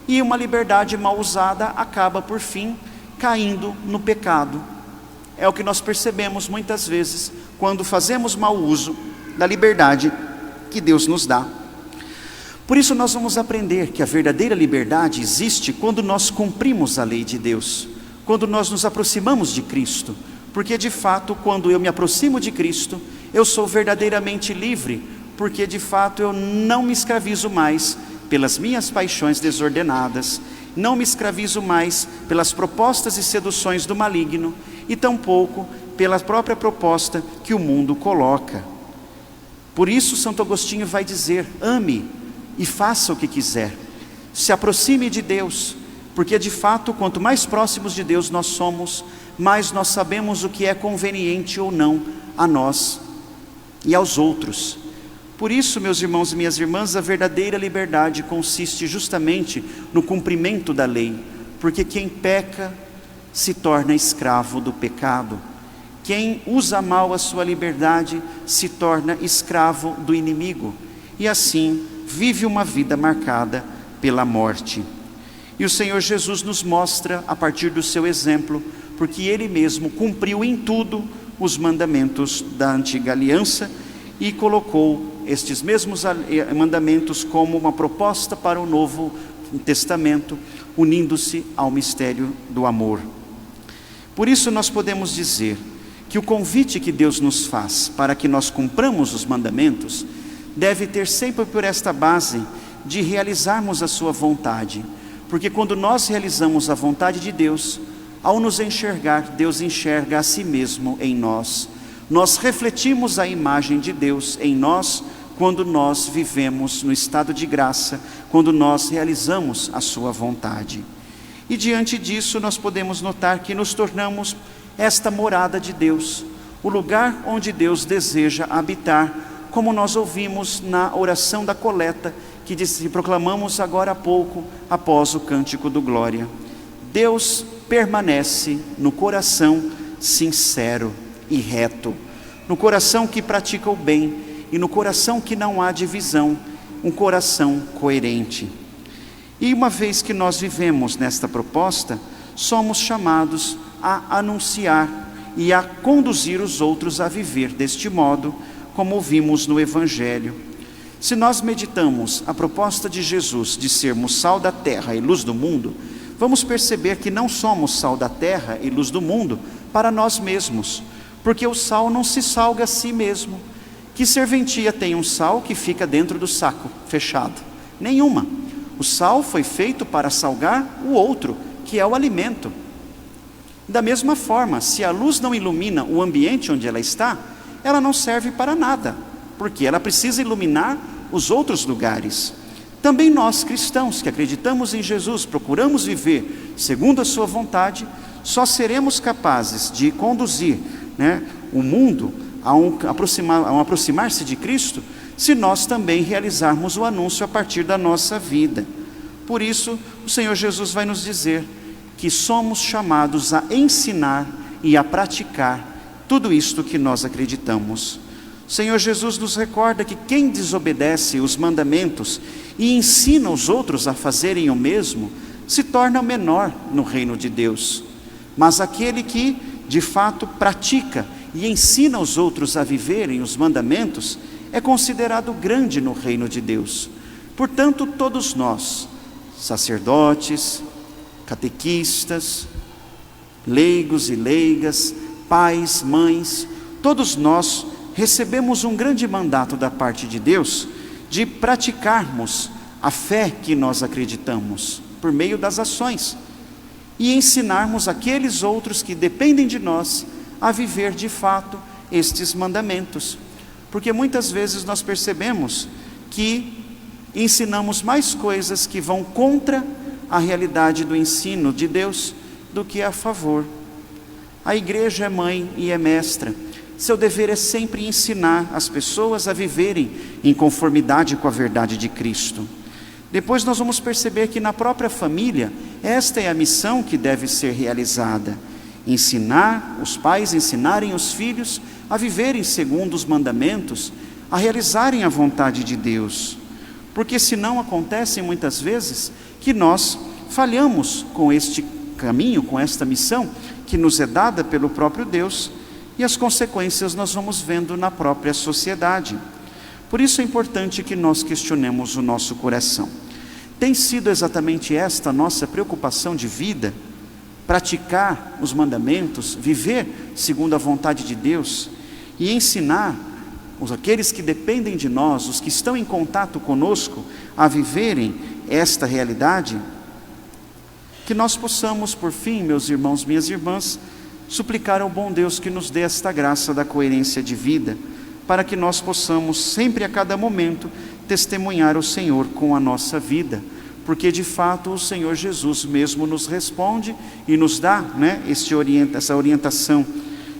S2: e uma liberdade mal usada acaba por fim caindo no pecado. É o que nós percebemos muitas vezes quando fazemos mau uso da liberdade que Deus nos dá. Por isso nós vamos aprender que a verdadeira liberdade existe quando nós cumprimos a lei de Deus, quando nós nos aproximamos de Cristo, porque de fato quando eu me aproximo de Cristo, eu sou verdadeiramente livre, porque de fato eu não me escravizo mais pelas minhas paixões desordenadas, não me escravizo mais pelas propostas e seduções do maligno e tampouco pela própria proposta que o mundo coloca. Por isso Santo Agostinho vai dizer: ame e faça o que quiser, se aproxime de Deus, porque de fato quanto mais próximos de Deus nós somos, mais nós sabemos o que é conveniente ou não a nós e aos outros. Por isso, meus irmãos e minhas irmãs, a verdadeira liberdade consiste justamente no cumprimento da lei, porque quem peca se torna escravo do pecado. Quem usa mal a sua liberdade se torna escravo do inimigo, e assim vive uma vida marcada pela morte. E o Senhor Jesus nos mostra a partir do seu exemplo, porque Ele mesmo cumpriu em tudo os mandamentos da antiga aliança e colocou estes mesmos mandamentos como uma proposta para o Novo Testamento, unindo-se ao mistério do amor. Por isso nós podemos dizer que o convite que Deus nos faz para que nós cumpramos os mandamentos deve ter sempre por esta base de realizarmos a sua vontade, porque quando nós realizamos a vontade de Deus, ao nos enxergar, Deus enxerga a si mesmo em nós. Nós refletimos a imagem de Deus em nós quando nós vivemos no estado de graça, quando nós realizamos a sua vontade. E diante disso nós podemos notar que nos tornamos esta morada de Deus, o lugar onde Deus deseja habitar, como nós ouvimos na oração da coleta que proclamamos agora há pouco, após o cântico do Glória. Deus permanece no coração sincero e reto, no coração que pratica o bem e no coração que não há divisão, um coração coerente. E uma vez que nós vivemos nesta proposta, somos chamados a anunciar e a conduzir os outros a viver deste modo, como ouvimos no Evangelho. Se nós meditamos a proposta de Jesus de sermos sal da terra e luz do mundo, vamos perceber que não somos sal da terra e luz do mundo para nós mesmos, porque o sal não se salga a si mesmo. Que serventia tem um sal que fica dentro do saco fechado? Nenhuma. O sal foi feito para salgar o outro, que é o alimento. Da mesma forma, se a luz não ilumina o ambiente onde ela está, ela não serve para nada, porque ela precisa iluminar os outros lugares. Também nós, cristãos, que acreditamos em Jesus, procuramos viver segundo a sua vontade, só seremos capazes de conduzir, o mundo a um aproximar-se de Cristo, se nós também realizarmos o anúncio a partir da nossa vida. Por isso, o Senhor Jesus vai nos dizer que somos chamados a ensinar e a praticar tudo isto que nós acreditamos. O Senhor Jesus nos recorda que quem desobedece os mandamentos e ensina os outros a fazerem o mesmo, se torna menor no reino de Deus. Mas aquele que, de fato, pratica e ensina os outros a viverem os mandamentos, é considerado grande no reino de Deus. Portanto, todos nós, sacerdotes, catequistas, leigos e leigas, pais, mães, todos nós recebemos um grande mandato da parte de Deus de praticarmos a fé que nós acreditamos por meio das ações e ensinarmos aqueles outros que dependem de nós a viver de fato estes mandamentos, porque muitas vezes nós percebemos que ensinamos mais coisas que vão contra a realidade do ensino de Deus do que a favor. A igreja é mãe e é mestra. Seu dever é sempre ensinar as pessoas a viverem em conformidade com a verdade de Cristo. Depois nós vamos perceber que na própria família, esta é a missão que deve ser realizada. Ensinar, os pais ensinarem os filhos a viverem segundo os mandamentos, a realizarem a vontade de Deus. Porque senão acontece muitas vezes que nós falhamos com este caminho, com esta missão que nos é dada pelo próprio Deus, e as consequências nós vamos vendo na própria sociedade. Por isso é importante que nós questionemos o nosso coração. Tem sido exatamente esta a nossa preocupação de vida? Praticar os mandamentos, viver segundo a vontade de Deus e ensinar aqueles que dependem de nós, os que estão em contato conosco, a viverem esta realidade? Que nós possamos, por fim, meus irmãos, minhas irmãs, suplicar ao bom Deus que nos dê esta graça da coerência de vida, para que nós possamos sempre, a cada momento, testemunhar o Senhor com a nossa vida, porque de fato o Senhor Jesus mesmo nos responde e nos dá, essa orientação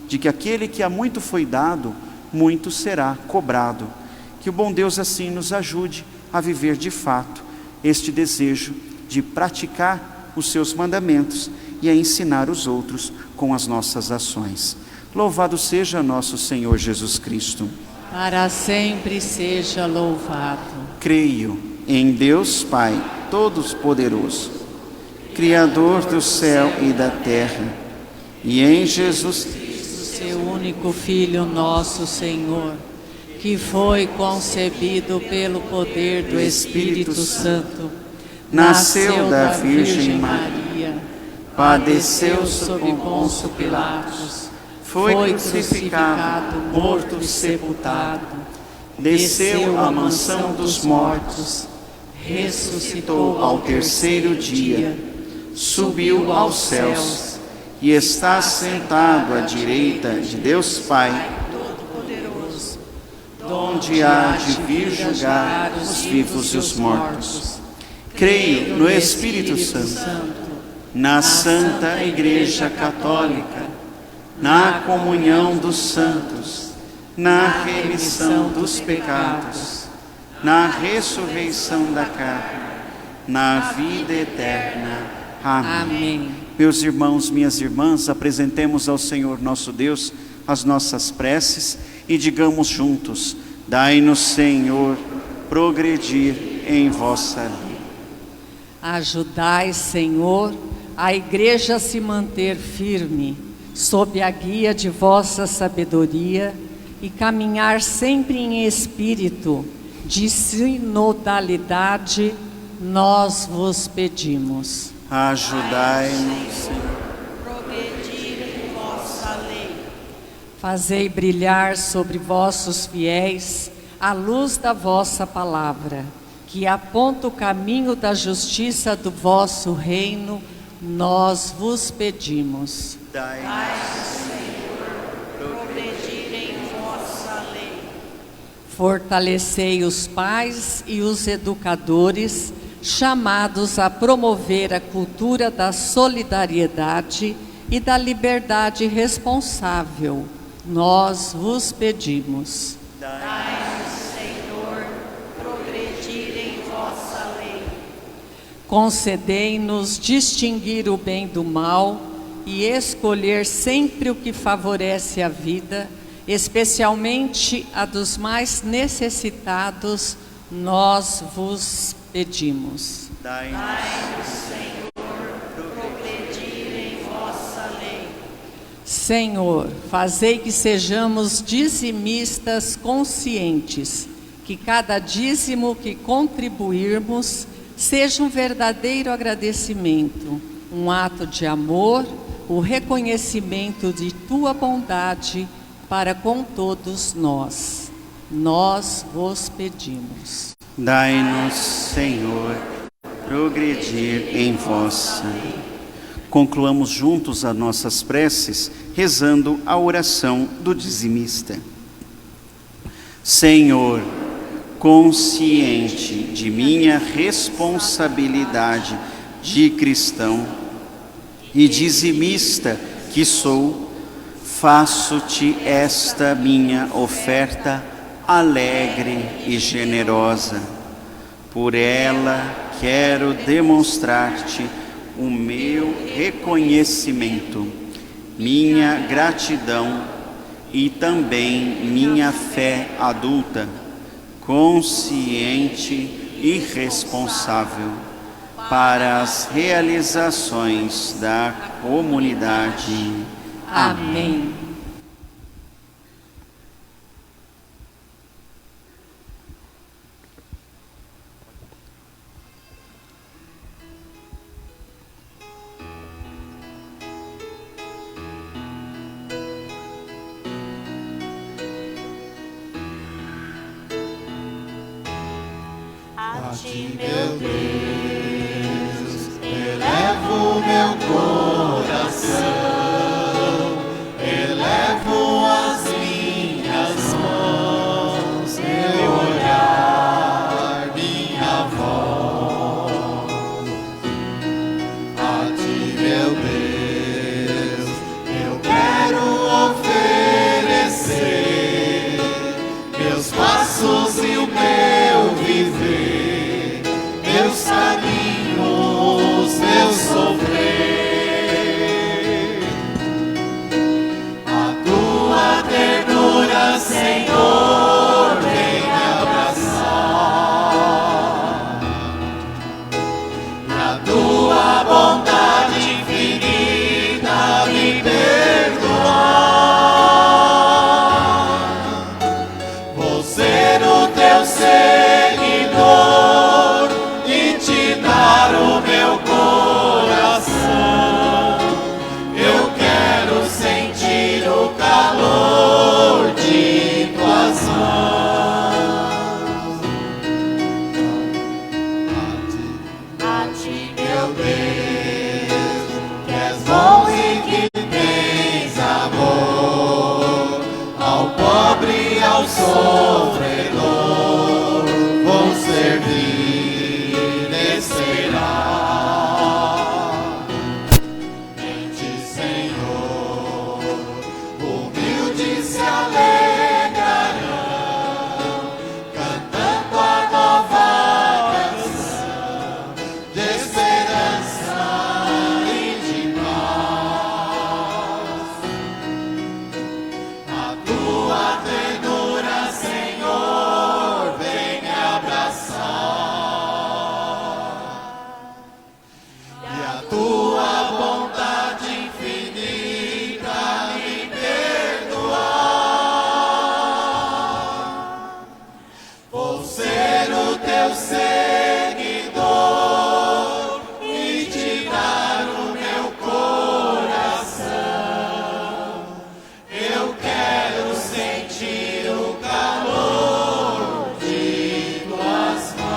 S2: de que aquele que a muito foi dado, muito será cobrado. Que o bom Deus assim nos ajude a viver de fato este desejo de praticar os seus mandamentos e a ensinar os outros com as nossas ações. Louvado seja nosso Senhor Jesus Cristo.
S3: Para sempre seja louvado.
S2: Creio em Deus Pai Todo-Poderoso, Criador do céu e da terra, e em Jesus
S3: Cristo, seu único Filho, nosso Senhor, que foi concebido pelo poder do Espírito Santo,
S2: nasceu da Virgem
S3: Maria, padeceu sob Pôncio Pilatos, foi crucificado, morto e sepultado, desceu à mansão dos mortos, ressuscitou ao terceiro dia, subiu aos céus e está sentado à direita de Deus Pai Todo-Poderoso,
S2: onde há de vir julgar os vivos e os mortos. Creio no Espírito Santo, na Santa Igreja Católica, na comunhão dos santos, na remissão dos pecados, na ressurreição da carne, na vida eterna. Amém. Meus irmãos, minhas irmãs, apresentemos ao Senhor nosso Deus as nossas preces e digamos juntos: dai-nos, Senhor, progredir em vossa lei.
S3: Ajudai, Senhor, a Igreja a se manter firme, sob a guia de vossa sabedoria, e caminhar sempre em espírito de sinodalidade, nós vos pedimos.
S2: Ajudai-nos, Senhor.
S3: Progredir em vossa lei. Fazei brilhar sobre vossos fiéis a luz da vossa palavra, que aponta o caminho da justiça do vosso reino, nós vos pedimos.
S2: Dai-nos,
S3: fortalecei os pais e os educadores, chamados a promover a cultura da solidariedade e da liberdade responsável. Nós vos pedimos.
S8: Dai-nos, Senhor, progredir em vossa lei.
S3: Concedei-nos distinguir o bem do mal e escolher sempre o que favorece a vida, especialmente a dos mais necessitados, nós vos pedimos.
S2: Dai-nos,
S8: Senhor, progredir em vossa lei.
S3: Senhor, fazei que sejamos dizimistas conscientes, que cada dízimo que contribuirmos seja um verdadeiro agradecimento, um ato de amor, o reconhecimento de tua bondade para com todos nós. Nós vos pedimos.
S2: Dai-nos, Senhor, progredir em vossa lei. Concluamos juntos as nossas preces, rezando a oração do dizimista. Senhor, consciente de minha responsabilidade de cristão e dizimista que sou, faço-te esta minha oferta alegre e generosa. Por ela quero demonstrar-te o meu reconhecimento, minha gratidão e também minha fé adulta, consciente e responsável para as realizações da comunidade.
S3: Amém.
S4: A ti, meu Deus, elevo coração, elevo as minhas mãos, meu olhar, minha voz, a ti, meu Deus, eu quero oferecer meus passos e o meu viver, meus caminhos, meu sofrer. A tua ternura, Senhor, vem me abraçar, e a tua bondade infinita me perdoar. Vou ser o teu seguidor e te dar o meu coração. Eu quero sentir o calor de tuas mãos. A ti, meu Deus, que és bom e que tens amor, ao pobre e ao sofredor, vou servir, esperar. Em ti, Senhor, humildes se alegrarão, cantando a nova canção de esperança e de paz. A tua ternura, Senhor, vem me abraçar, e a tua bondade infinita me perdoar. Vou ser o teu seguidor e te dar o meu coração. Eu quero sentir o calor de tuas mãos.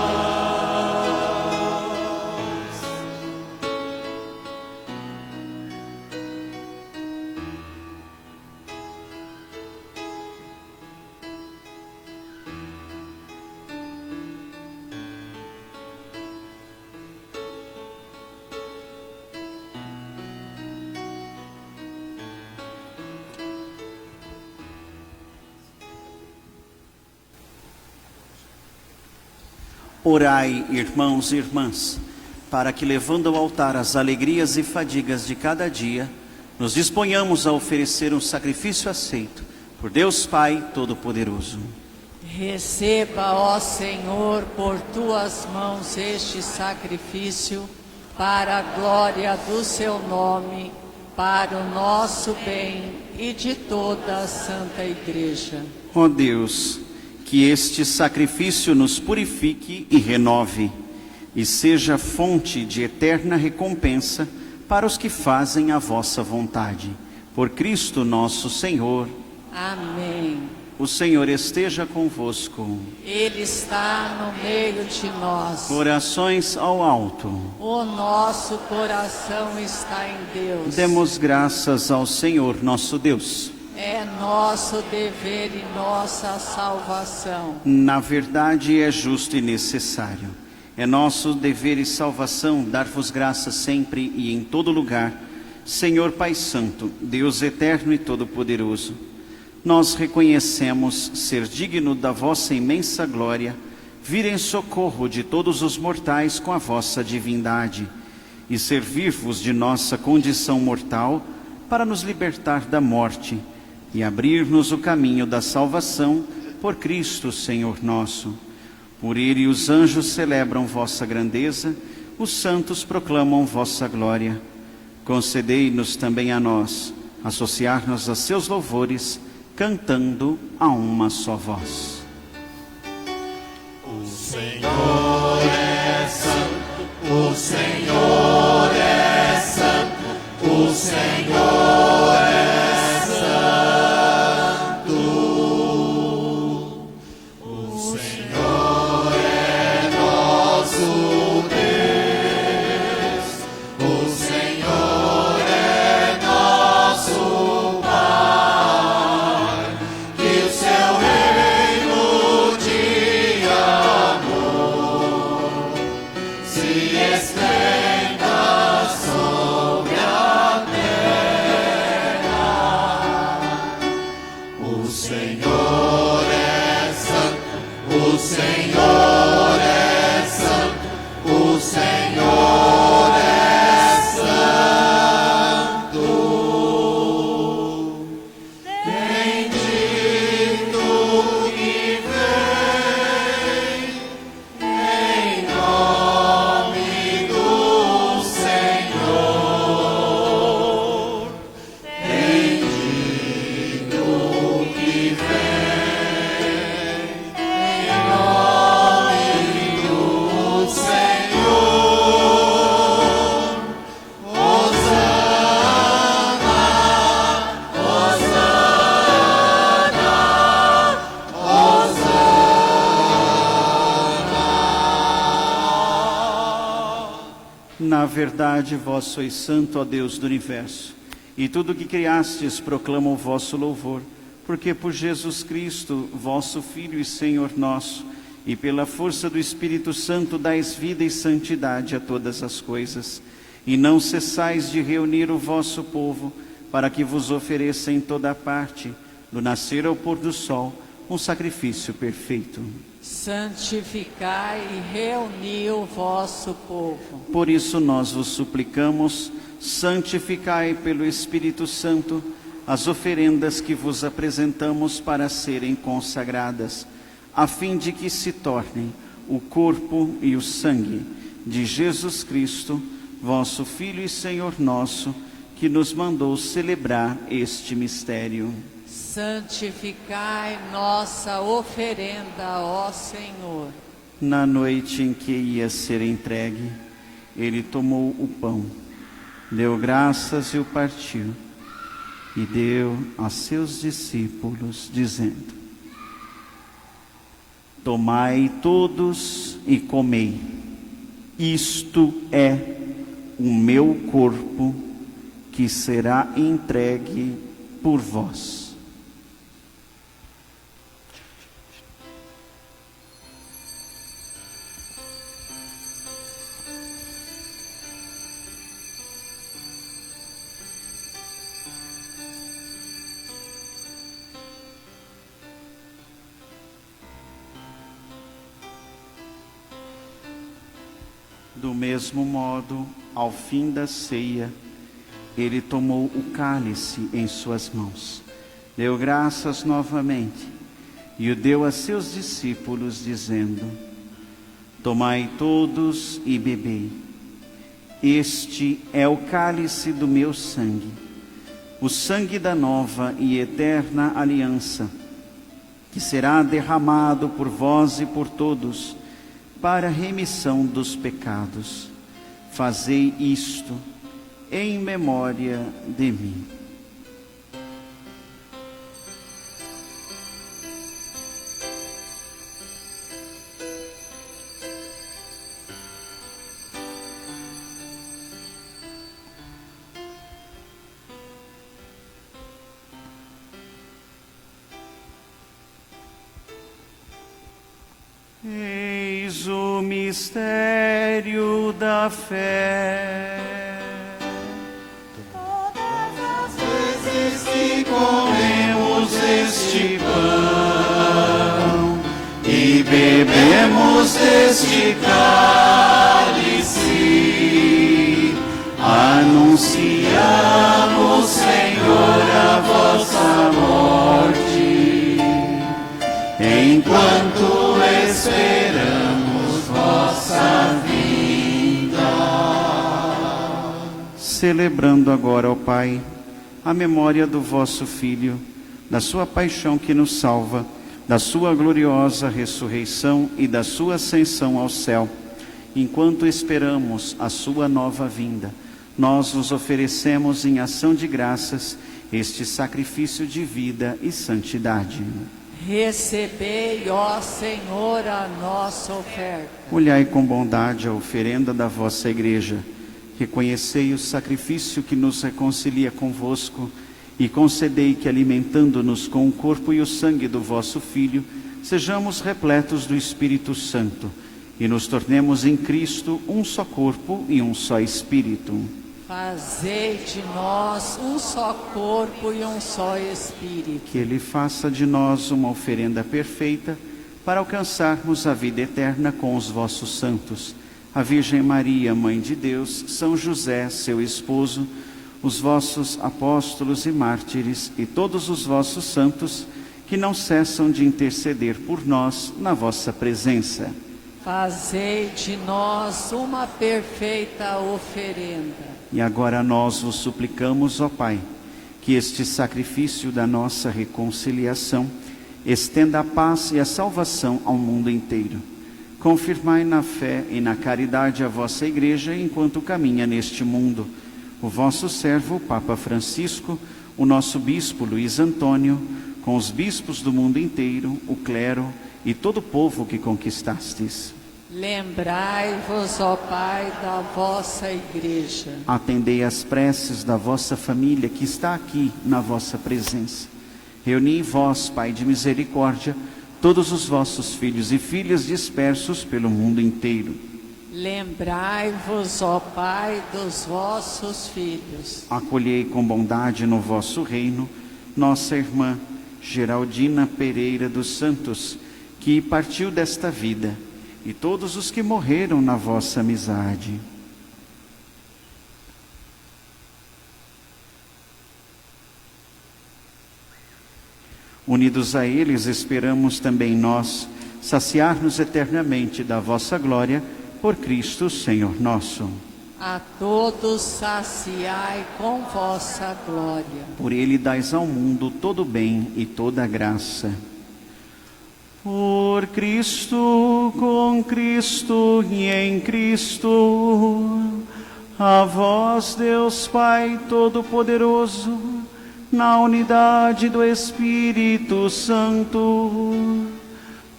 S2: Orai, irmãos e irmãs, para que, levando ao altar as alegrias e fadigas de cada dia, nos disponhamos a oferecer um sacrifício aceito por Deus Pai Todo-Poderoso.
S3: Receba, ó Senhor, por tuas mãos este sacrifício, para a glória do seu nome, para o nosso bem e de toda a Santa Igreja.
S2: Ó Deus, que este sacrifício nos purifique e renove, e seja fonte de eterna recompensa para os que fazem a vossa vontade. Por Cristo nosso Senhor.
S3: Amém.
S2: O Senhor esteja convosco.
S3: Ele está no meio de nós.
S2: Corações ao alto.
S3: O nosso coração está em Deus.
S2: Demos graças ao Senhor nosso Deus.
S3: É nosso dever e nossa salvação.
S2: Na verdade, é justo e necessário. É nosso dever e salvação dar-vos graças sempre e em todo lugar, Senhor Pai Santo, Deus eterno e todo-poderoso. Nós reconhecemos ser digno da vossa imensa glória, vir em socorro de todos os mortais com a vossa divindade, e servir-vos de nossa condição mortal para nos libertar da morte e abrir-nos o caminho da salvação por Cristo, Senhor nosso. Por ele os anjos celebram vossa grandeza, os santos proclamam vossa glória. Concedei-nos também a nós associar-nos a seus louvores, cantando a uma só voz.
S4: O Senhor é santo, o Senhor é santo, o Senhor é santo. O Senhor é nosso Deus, o Senhor Senhor é santo, o Senhor é santo. Bendito que vem em nome do Senhor. Bendito que vem em nome do Senhor. Hosana, Hosana, Hosana.
S2: Na verdade, vós sois santo, ó Deus do universo, e tudo o que criastes proclama o vosso louvor, porque por Jesus Cristo, vosso Filho e Senhor nosso, e pela força do Espírito Santo dais vida e santidade a todas as coisas, e não cessais de reunir o vosso povo, para que vos ofereça em toda parte, do nascer ao pôr do sol, um sacrifício perfeito.
S3: Santificai e reuni o vosso povo.
S2: Por isso nós vos suplicamos, santificai pelo Espírito Santo as oferendas que vos apresentamos para serem consagradas, a fim de que se tornem o corpo e o sangue de Jesus Cristo, vosso Filho e Senhor nosso, que nos mandou celebrar este mistério.
S3: Santificai nossa oferenda, ó Senhor.
S2: Na noite em que ia ser entregue, ele tomou o pão, deu graças e o partiu, e deu a seus discípulos, dizendo: tomai todos e comei, isto é o meu corpo, que será entregue por vós. Do mesmo modo, ao fim da ceia, ele tomou o cálice em suas mãos, deu graças novamente e o deu a seus discípulos, dizendo: tomai todos e bebei. Este é o cálice do meu sangue, o sangue da nova e eterna aliança, que será derramado por vós e por todos, para a remissão dos pecados. Fazei isto em memória de mim. Eis o mistério da fé.
S4: Todas as vezes que comemos este pão e bebemos deste cálice, anunciamos, Senhor, a vossa morte, enquanto esperamos vossa vinda.
S2: Celebrando agora, ó Pai, a memória do vosso Filho, da sua paixão que nos salva, da sua gloriosa ressurreição e da sua ascensão ao céu, enquanto esperamos a sua nova vinda, nós vos oferecemos em ação de graças este sacrifício de vida e santidade.
S3: Recebei, ó Senhor, a nossa oferta.
S2: Olhai com bondade a oferenda da vossa igreja, reconhecei o sacrifício que nos reconcilia convosco e concedei que, alimentando-nos com o corpo e o sangue do vosso Filho, sejamos repletos do Espírito Santo e nos tornemos em Cristo um só corpo e um só Espírito.
S3: Fazei de nós um só corpo e um só Espírito.
S2: Que Ele faça de nós uma oferenda perfeita, para alcançarmos a vida eterna com os vossos santos, a Virgem Maria, Mãe de Deus, São José, seu esposo, os vossos apóstolos e mártires e todos os vossos santos, que não cessam de interceder por nós na vossa presença.
S3: Fazei de nós uma perfeita oferenda.
S2: E agora nós vos suplicamos, ó Pai, que este sacrifício da nossa reconciliação estenda a paz e a salvação ao mundo inteiro. Confirmai na fé e na caridade a vossa Igreja enquanto caminha neste mundo. O vosso servo, o Papa Francisco, o nosso Bispo Luís Antônio, com os bispos do mundo inteiro, o clero e todo o povo que conquistastes.
S3: Lembrai-vos, ó Pai, da vossa Igreja.
S2: Atendei as preces da vossa família que está aqui na vossa presença. Reuni em vós, Pai de misericórdia, todos os vossos filhos e filhas dispersos pelo mundo inteiro.
S3: Lembrai-vos, ó Pai, dos vossos filhos.
S2: Acolhei com bondade no vosso reino nossa irmã Geraldina Pereira dos Santos, que partiu desta vida, e todos os que morreram na vossa amizade. Unidos a eles, esperamos também nós saciar-nos eternamente da vossa glória, por Cristo, Senhor nosso.
S3: A todos saciai com vossa glória.
S2: Por ele dais ao mundo todo o bem e toda a graça. Por Cristo, com Cristo e em Cristo, a vós, Deus Pai Todo-Poderoso, na unidade do Espírito Santo,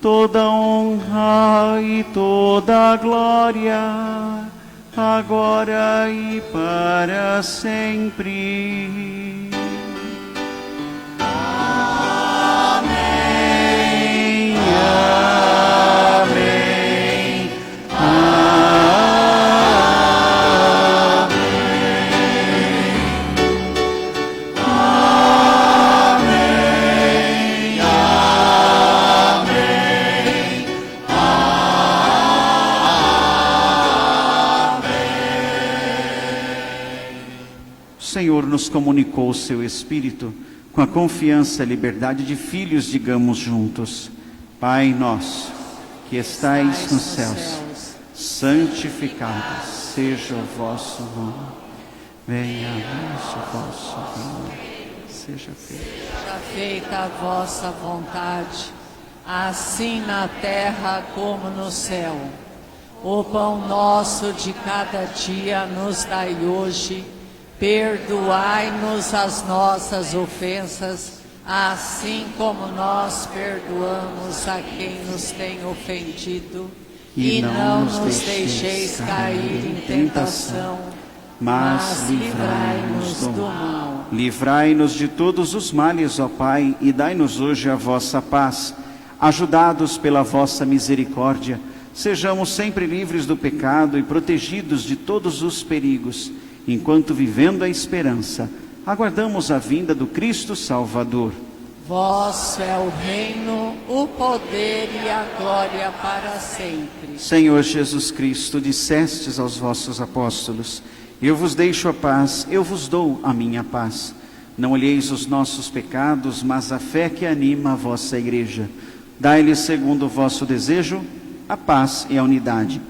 S2: toda honra e toda glória, agora e para sempre. Amém. Amém. O Senhor nos comunicou o seu Espírito, com a confiança e liberdade de filhos, digamos juntos: Pai nosso, que estais nos céus, santificado seja o vosso nome. Venha a nós o vosso reino, seja feito.
S3: Seja feita a vossa vontade, assim na terra como no céu. O pão nosso de cada dia nos dai hoje. Perdoai-nos as nossas ofensas, assim como nós perdoamos a quem nos tem ofendido. E não nos deixeis cair em tentação, mas livrai-nos do mal.
S2: Livrai-nos de todos os males, ó Pai, e dai-nos hoje a vossa paz. Ajudados pela vossa misericórdia, sejamos sempre livres do pecado e protegidos de todos os perigos, enquanto, vivendo a esperança, aguardamos a vinda do Cristo Salvador.
S3: Vosso é o reino, o poder e a glória para sempre.
S2: Senhor Jesus Cristo, dissestes aos vossos apóstolos: eu vos deixo a paz, eu vos dou a minha paz. Não olheis os nossos pecados, mas a fé que anima a vossa Igreja. Dai-lhes, segundo o vosso desejo, a paz e a unidade.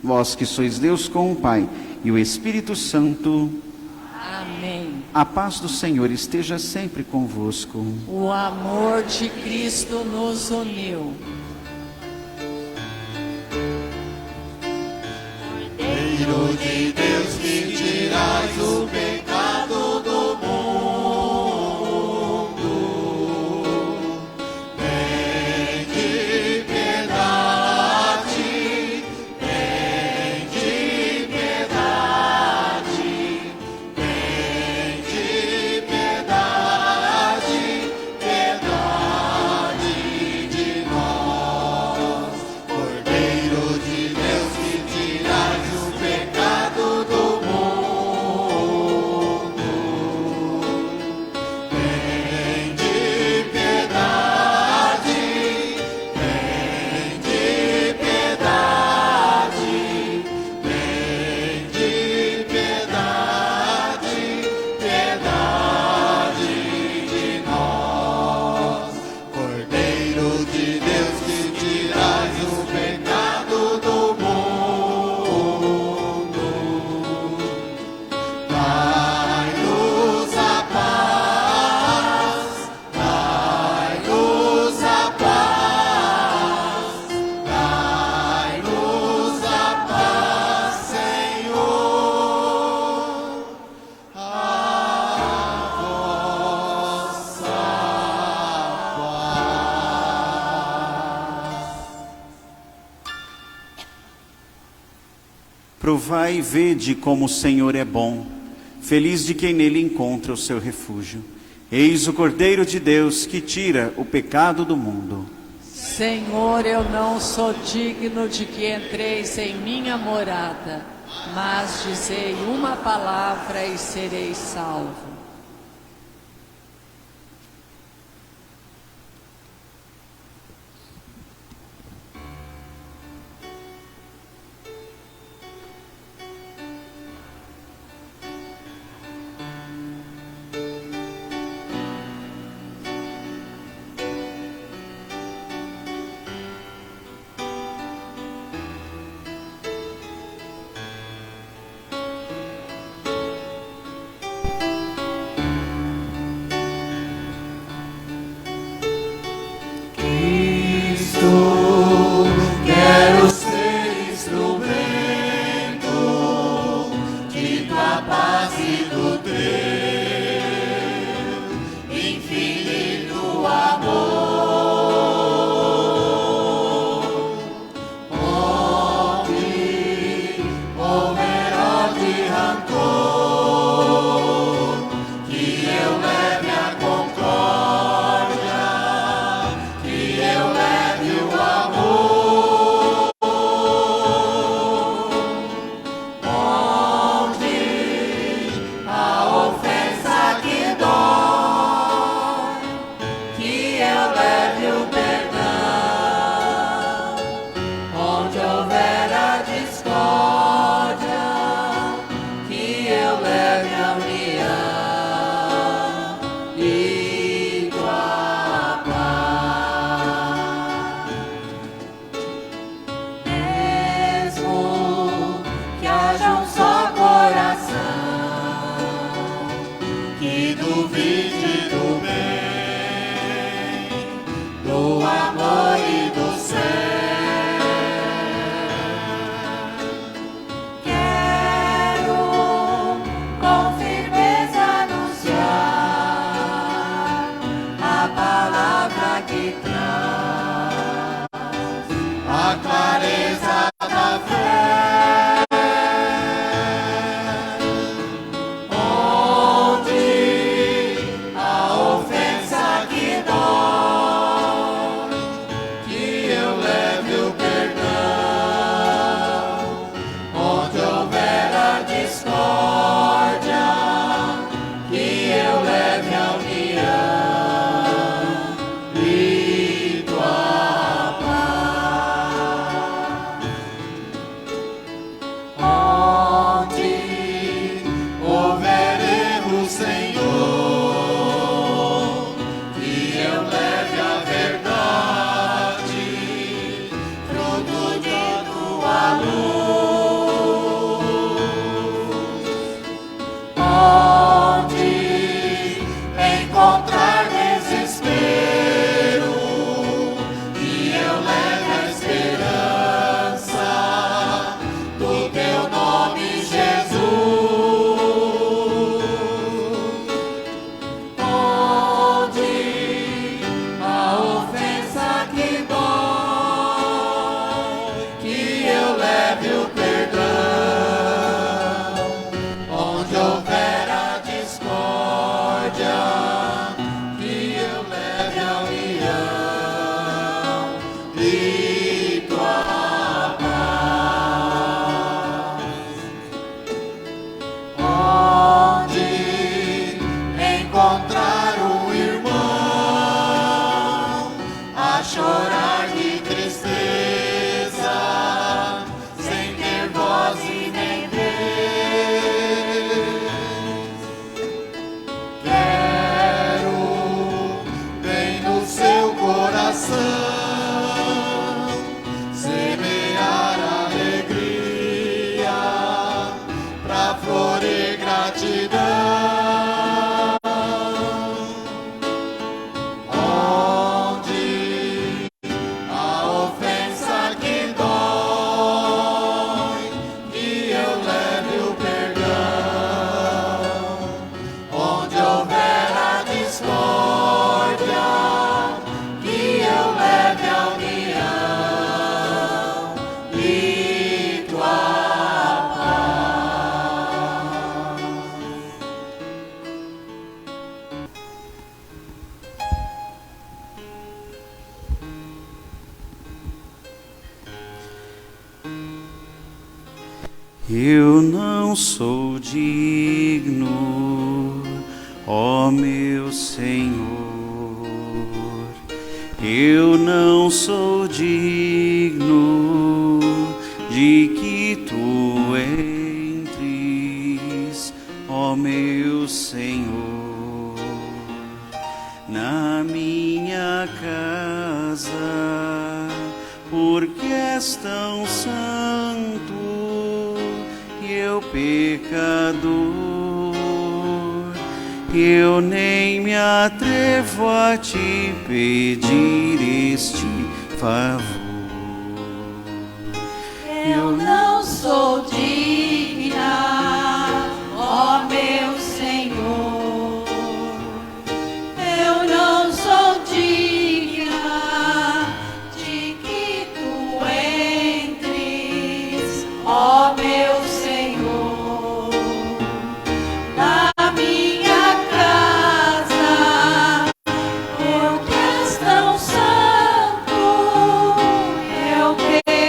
S2: Vós que sois Deus com o Pai e o Espírito Santo.
S3: Amém.
S2: A paz do Senhor esteja sempre convosco.
S3: O amor de Cristo nos uniu.
S4: Cordeiro de Deus, que tirais o pecado do mundo, tem de piedade, tem de piedade, tem de piedade, piedade de nós.
S2: Provai e vede como o Senhor é bom, feliz de quem nele encontra o seu refúgio. Eis o Cordeiro de Deus que tira o pecado do mundo.
S3: Senhor, eu não sou digno de que entreis em minha morada, mas dizei uma palavra e serei salvo.
S4: Quero ser instrumento de tua paz e do teu infinito amor. Onde houver ódio e rancor, que eu leve a concórdia, que eu leve o amor. Onde a ofensa que dói, que eu leve o perdão. Onde houver a discórdia, que eu leve a união e tua paz. Mesmo que haja um só coração que duvide do bem, do amor e do céu, quero com firmeza anunciar a palavra que traz a clareza da fé. Onde a ofensa que dói, que eu leve o perdão. Onde houver a discórdia, que eu leve a união e tua paz.
S2: Eu não sou digno, ó meu Senhor, eu não sou digno de que tu entres, ó meu Senhor, na minha casa, porque és tão santo e eu pecador. Eu nem me atrevo a te pedir este favor.
S8: Eu não sou digna, ó meu Senhor. Eu não sou digna de que tu entres, ó meu Senhor, na minha casa, porque és tão santo, eu pecador.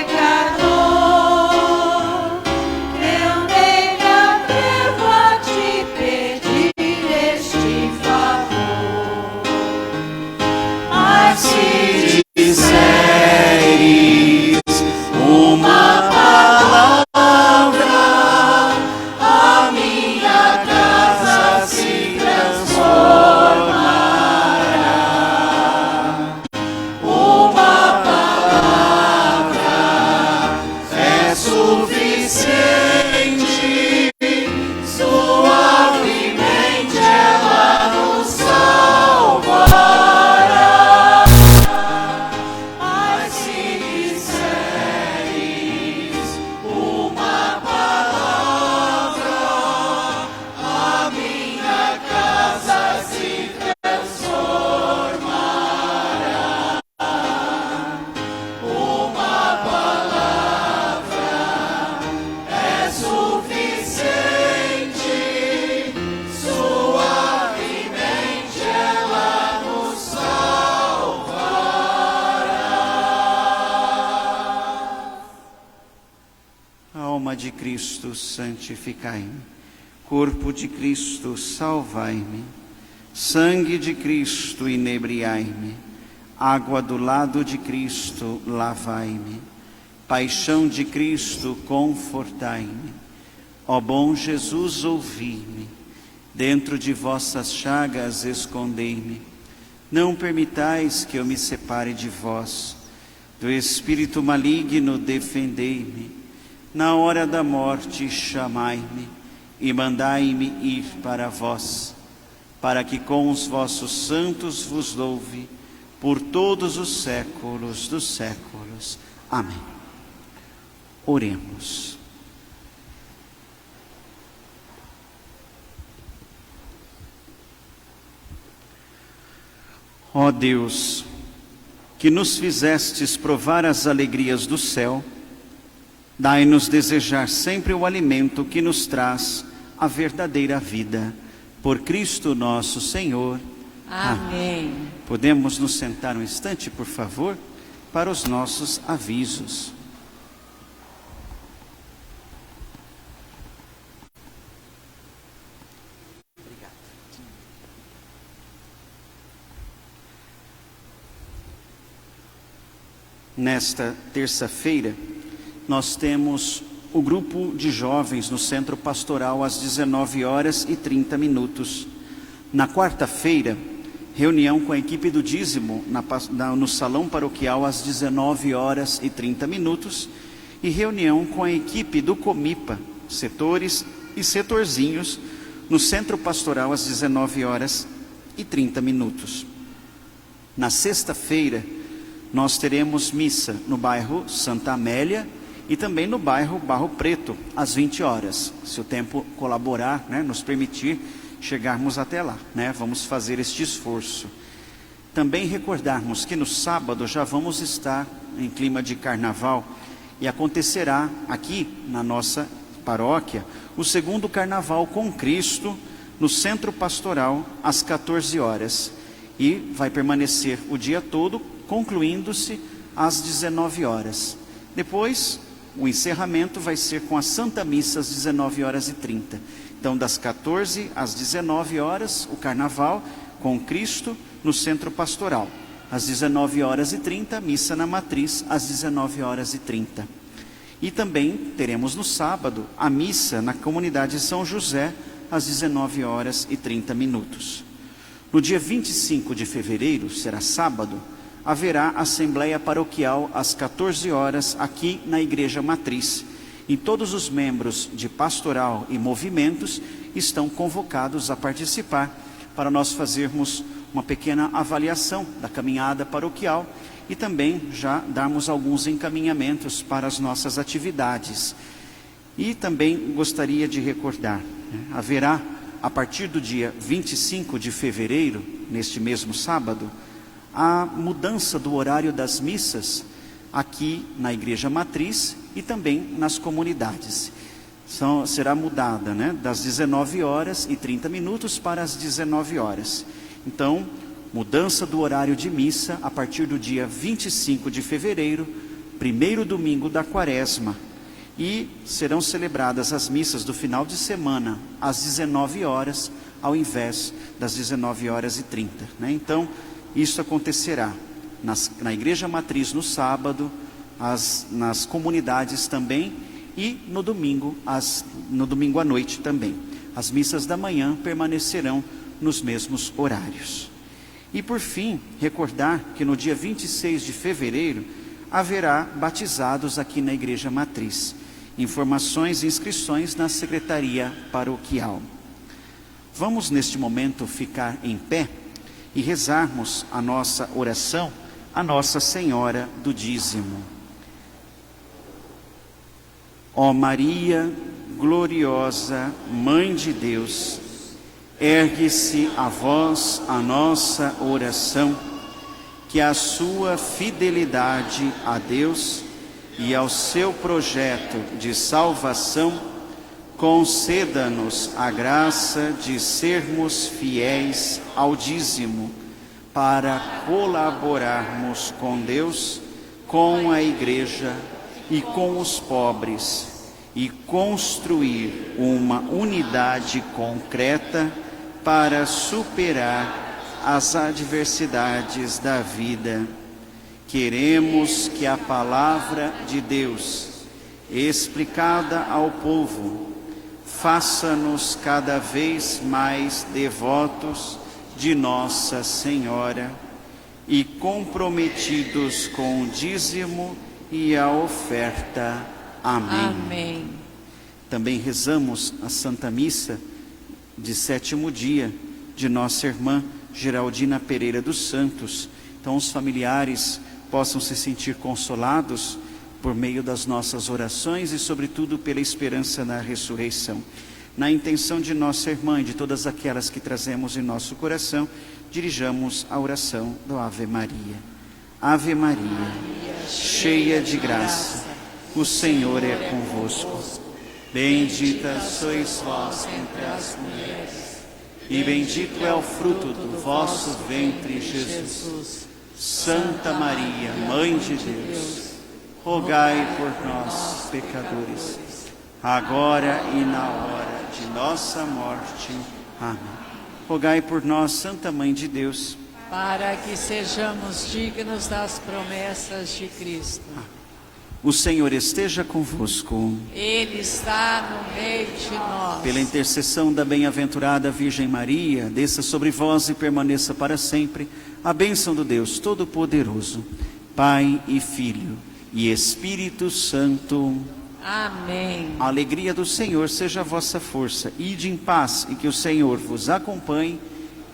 S8: Eu nem me atrevo a te pedir este favor. Mas se
S2: disseres uma palavra, a minha casa se transformará. Uma palavra é suficiente, suavemente ela nos salvará. Mas se disseres uma palavra, a minha casa se transformará. Uma palavra é suficiente, suavemente ela nos salvará. Alma de Cristo, santificai-me. Corpo de Cristo, salvai-me. Sangue de Cristo, inebriai-me. Água do lado de Cristo, lavai-me. Paixão de Cristo, confortai-me. Ó bom Jesus, ouvi-me. Dentro de vossas chagas, escondei-me. Não permitais que eu me separe de vós. Do espírito maligno, defendei-me. Na hora da morte, chamai-me e mandai-me ir para vós, para que com os vossos santos vos louve por todos os séculos dos séculos. Amém. Oremos. Ó Deus, que nos fizestes provar as alegrias do céu, dai-nos desejar sempre o alimento que nos traz a verdadeira vida. Por Cristo nosso Senhor.
S3: Amém.
S2: Podemos nos sentar um instante, por favor, para os nossos avisos. Nesta terça-feira, nós temos o grupo de jovens no Centro Pastoral às 19h30. Na quarta-feira, reunião com a equipe do dízimo no Salão Paroquial às 19h30 e reunião com a equipe do Comipa, setores e setorzinhos, no Centro Pastoral às 19h30. Na sexta-feira, nós teremos missa no bairro Santa Amélia e também no bairro Barro Preto, às 20h. Se o tempo colaborar, nos permitir chegarmos até lá, vamos fazer este esforço. Também recordarmos que no sábado já vamos estar em clima de carnaval e acontecerá aqui na nossa paróquia o segundo carnaval com Cristo no Centro Pastoral às 14h e vai permanecer o dia todo, concluindo-se às 19h. Depois, O encerramento vai ser com a Santa Missa às 19h30. Então, das 14 às 19 horas, o Carnaval com Cristo no Centro Pastoral. Às 19h30, missa na Matriz, às 19h30. E também teremos no sábado a missa na comunidade São José, às 19h30. No dia 25 de fevereiro, será sábado, haverá Assembleia Paroquial às 14 horas aqui na Igreja Matriz. E todos os membros de pastoral e movimentos estão convocados a participar para nós fazermos uma pequena avaliação da caminhada paroquial e também já darmos alguns encaminhamentos para as nossas atividades. E também gostaria de recordar, haverá a partir do dia 25 de fevereiro, neste mesmo sábado, a mudança do horário das missas aqui na Igreja Matriz e também nas comunidades. Será mudada, das 19h30 para as 19 horas. Então, mudança do horário de missa a partir do dia 25 de fevereiro, primeiro domingo da Quaresma. E serão celebradas as missas do final de semana às 19 horas, ao invés das 19h30. Então, isso acontecerá na Igreja Matriz no sábado, nas comunidades também, e no domingo à noite também. As missas da manhã permanecerão nos mesmos horários. E por fim, recordar que no dia 26 de fevereiro haverá batizados aqui na Igreja Matriz. Informações e inscrições na Secretaria Paroquial. Vamos neste momento ficar em pé e rezarmos a nossa oração a Nossa Senhora do Dízimo. Ó Maria, gloriosa Mãe de Deus, ergue-se a vós a nossa oração, que a sua fidelidade a Deus e ao seu projeto de salvação conceda-nos a graça de sermos fiéis ao dízimo, para colaborarmos com Deus, com a Igreja e com os pobres, e construir uma unidade concreta para superar as adversidades da vida. Queremos que a palavra de Deus, explicada ao povo, faça-nos cada vez mais devotos de Nossa Senhora e comprometidos com o dízimo e a oferta. Amém.
S3: Amém.
S2: Também rezamos a Santa Missa de 7º dia de nossa irmã Geraldina Pereira dos Santos. Então os familiares possam se sentir consolados por meio das nossas orações e sobretudo pela esperança na ressurreição. Na intenção de nossa irmã e de todas aquelas que trazemos em nosso coração, dirijamos a oração do Ave Maria. Ave Maria, cheia de graça, o Senhor é convosco. Bendita sois vós entre as mulheres, e bendito é o fruto do vosso ventre, Jesus. Santa Maria, Mãe de Deus, rogai por nós, pecadores, agora e na hora de nossa morte. Amém. Rogai por nós, Santa Mãe de Deus,
S3: para que sejamos dignos das promessas de Cristo.
S2: O Senhor esteja convosco.
S3: Ele está no meio de nós.
S2: Pela intercessão da bem-aventurada Virgem Maria, desça sobre vós e permaneça para sempre a bênção do Deus Todo-Poderoso, Pai e Filho e Espírito Santo.
S3: Amém.
S2: A alegria do Senhor seja a vossa força. Ide em paz e que o Senhor vos acompanhe.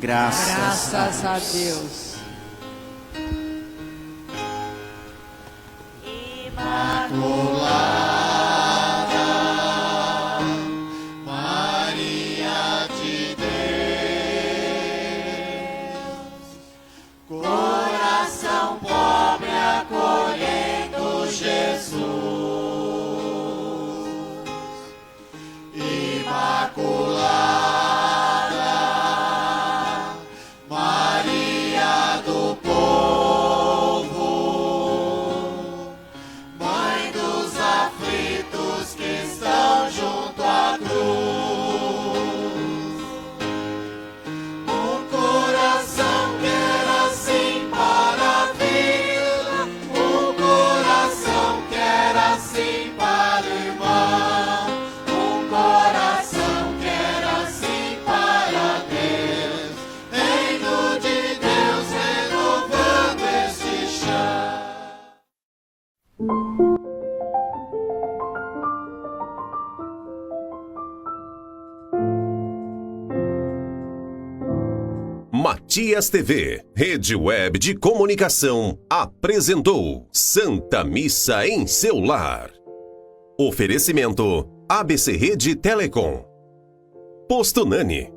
S2: Graças a Deus.
S4: Maria de Deus, coração pobre acolhendo Jesus, Imaculada, Maria do povo, Mãe do
S1: Matias TV, rede web de comunicação, apresentou Santa Missa em seu lar. Oferecimento ABC Rede Telecom, Posto Nani,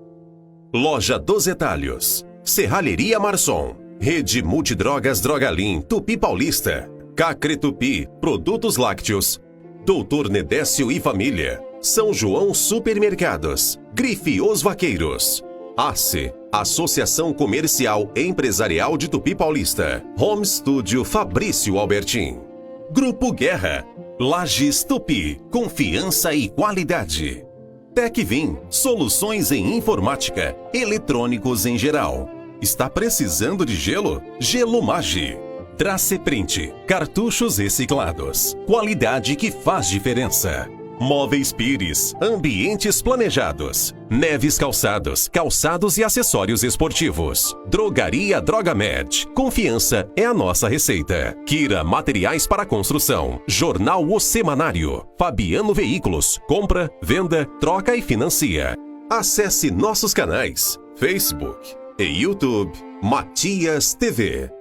S1: Loja dos Retalhos, Serralheria Marçom, Rede Multidrogas Drogalim Tupi Paulista, Cacre Tupi, Produtos Lácteos, Doutor Nedécio e Família, São João Supermercados, Grife Os Vaqueiros, ACE, Associação Comercial e Empresarial de Tupi Paulista, Home Studio Fabrício Albertin, Grupo Guerra, Lages Tupi, confiança e qualidade. Tecvim, soluções em informática, eletrônicos em geral. Está precisando de gelo? Gelo Magi. Traceprint, cartuchos reciclados. Qualidade que faz diferença. Móveis Pires, ambientes planejados. Neves Calçados, calçados e acessórios esportivos. Drogaria Drogamed, confiança é a nossa receita. Kira Materiais para Construção, Jornal O Semanário, Fabiano Veículos, compra, venda, troca e financia. Acesse nossos canais, Facebook e YouTube, Matias TV.